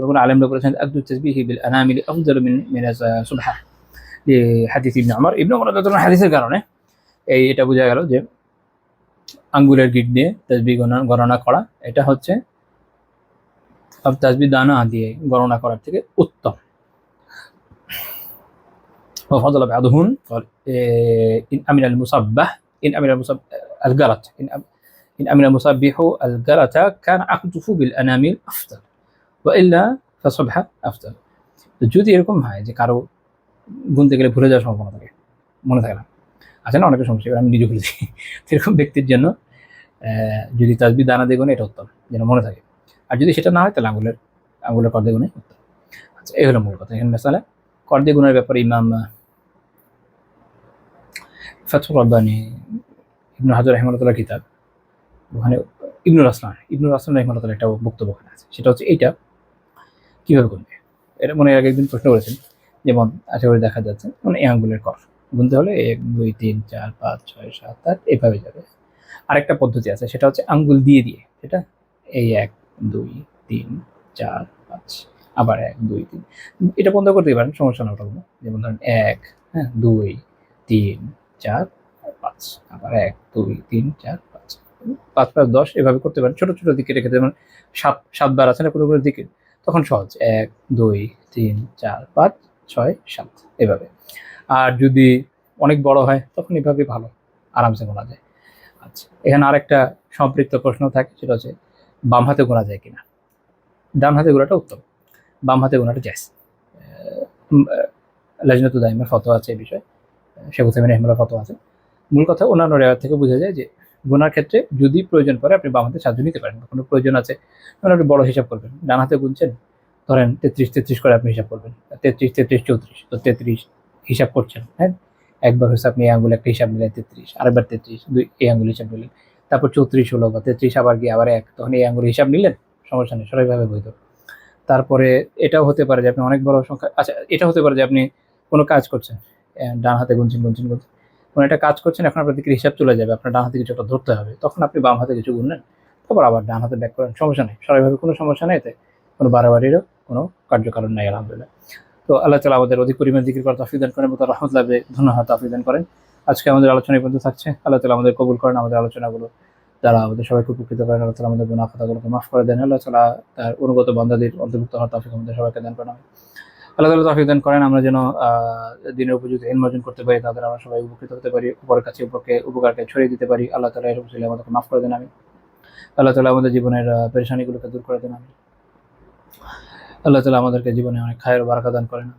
কোনো আলেমরা বলেছেন, আদু তাসবিহি বিল আনামিল আফজালু মিন সুবহা, হাদিস ইবনে ওমর রাদিয়াল্লাহু আনহু হাদিসের কারণে এটা বোঝা গেল যে আঙ্গুলের গিট দিয়ে তাসবিহ গণনা করা এটা হচ্ছে তাসবিহ দানা দিয়ে গণনা করার থেকে উত্তম। وفضل بعضهم قال إن أمن المصبح إن أمن المصبح الجرت إن أمن المصبح الجرت كان عقده بالأنامل أفضل وإلا فصبحة أفضل। তো যদি এরকম হয় যে কারো গুনতে গেলে ভুলে যাওয়ার সম্ভাবনা থাকে, মনে থাকে না, আছে না অনেকের সমস্যা, আমি নিজে ভুলেছি, এরকম ব্যক্তির জন্য যদি তাসবিহ দানা দিয়ে গুনে এটা উত্তম, যেন মনে থাকে। আর যদি সেটা না হয় তাহলে আঙ্গুলের কর দিয়ে গুনে উত্তম। আচ্ছা, এই হলো মূল কথা। এখানে মেসালা কর দিয়ে গুনার ব্যাপারে ইমাম ফাতহুর রাব্বানী ইবনু হাজার রাহিমাহুল্লাহ কিতাব, ওখানে ইবনুল আসলাম রাহিমাহুল্লাহ একটা বক্তব্য আছে, সেটা হচ্ছে এইটা কীভাবে গুনবে। এটা মনে আগে একদিন প্রশ্ন করেছেন, যেমন আশা করে দেখা যাচ্ছে মানে এই আঙ্গুলের কর গুনতে হলে 1 2 3 4 5 6 7 8 এভাবে যাবে। আরেকটা পদ্ধতি আছে, সেটা হচ্ছে আঙ্গুল দিয়ে সেটা এই 1 2 3 4 5 আবার 1 2 3, এটা বন্ধ করতে পারেন, সমস্যা না। ওটা যেমন ধরেন 1 2 3 4 5 আবার 1 2 3 4 5 5 5 10 এভাবে করতে পারেন। ছোট ছোট দিকে রেখে যেমন 7 বার আছে না পুরো দিকে, তখন সহজ 1 2 3 4 5 6 7 এভাবে। আর যদি অনেক বড় হয় তখন এভাবে ভালো আরামসে গোনা যায়। আচ্ছা, এখানে আরেকটা সম্পৃক্ত প্রশ্ন থাকে, সেটা হচ্ছে বাম হাতে গোনা যায় কিনা। ডান হাতে গোনাটা উত্তম, বাম হাতে গোনাটা জায়েজ। লাজনাতু দাইমার ফতোয়া আছে এই বিষয়ে, শেখ উসাইমিন রাহিমাহুল্লাহর ফতোয়া আছে। মূল কথা অন্যান্য রেওয়ায়েত থেকে বোঝা যায় যে গোনার ক্ষেত্রে যদি প্রয়োজন পড়ে আপনি বাম হাতে সাহায্য নিতে পারেন। কোনো প্রয়োজন আছে, ধরেন আপনি বড় হিসাব করবেন, ডান হাতে গুনছেন, ধরেন 33 33 করে আপনি হিসাব করবেন, 33 33 34, তো 33 হিসাব করছেন, হ্যাঁ, একবার হচ্ছে আপনি এই আঙ্গুলে একটা হিসাব নিলেন 33, আরেকবার 33 দুই এই আঙ্গুলে হিসাব নিলেন, তারপর 34 হলো বা 33 আবার গিয়ে আবার 1, তখন এই আঙ্গুলে হিসাব নিলেন, সমস্যা নেই, সরাসরিভাবে বৈধ। তারপরে এটাও হতে পারে যে আপনি অনেক বড় সংখ্যা, আচ্ছা এটা হতে পারে যে আপনি কোনো কাজ করছেন, ডান হাতে গুনছেন কোনো একটা কাজ করছেন, এখন আপনার দিকে হিসাব চলে যাবে, আপনার ডান হাতে কিছু একটা ধরতে হবে, তখন আপনি বাম হাতে কিছু গুনলেন, তারপর আবার ডান হাতে ব্যাক করেন, সমস্যা নেই, সরাসরিভাবে কোনো সমস্যা নেই, এতে কোনো বাড়াবাড়িরও কোনো কার্যকারণ নাই, আলহামদুলিল্লাহ। তো আল্লাহ তাআলা আমাদের অধিক পরিমাণ জিকির করার তৌফিক দান করেন এবং তার রহমত লাভে ধন্যবাদ তৌফিক দান করেন। আজকে আমাদের আলোচনা এই পর্যন্ত থাকছে। আল্লাহ তাআলা আমাদের কবুল করেন, আমাদের আলোচনাগুলো দ্বারা আমাদের সবাইকে উপকৃত করেন। আল্লাহ তাআলা আমাদের গুনাহ খাতাগুলোকে মাফ করে দেন। আল্লাহ তাআলা তার অনুগত বান্দাদের অন্তর্ভুক্ত হওয়ার তৌফিক আমাদের সবাইকে দান করেন। আল্লাহ তাআলা তৌফিক দান করেন আমরা যেন দিনের উপযুক্ত ইলম অর্জন করতে পারি, তাদের আমরা সবাই উপকৃত হতে পারি, উপরের কাছে উপকারকে ছড়িয়ে দিতে পারি। আল্লাহ তাআলা এরকম ছিল আমাদেরকে মাফ করে দেন। আমি আল্লাহ তাআলা আমাদের জীবনের পেরেশানিগুলোকে দূর করে দেন। আমি আল্লাহ তাআলা আমাদেরকে জীবনে অনেক খায়ের বারাকা দান করেন।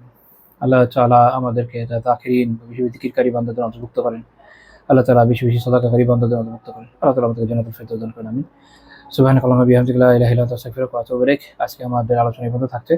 আল্লাহ তাআলা আমাদেরকে তাখিরিন বেশি বেশি জিকিরকারী বান্দাদের অন্তর্ভুক্ত করেন। আল্লাহ তাআলা বেশি বেশি সাদাকাকারী বান্দাদের অন্তর্ভুক্ত করেন। আল্লাহ তাআলা আমাদেরকে জান্নাতুল ফিরদাউস দান করেন। আমিন। সুবহানাকাল্লাহুম্মা বিহামদিকা লা ইলাহা ইল্লা আনতা আস্তাগফিরুকা ওয়া আতুবু ইলাইক। আজকে আমাদের আলোচনা এই পর্যন্ত থাকছে।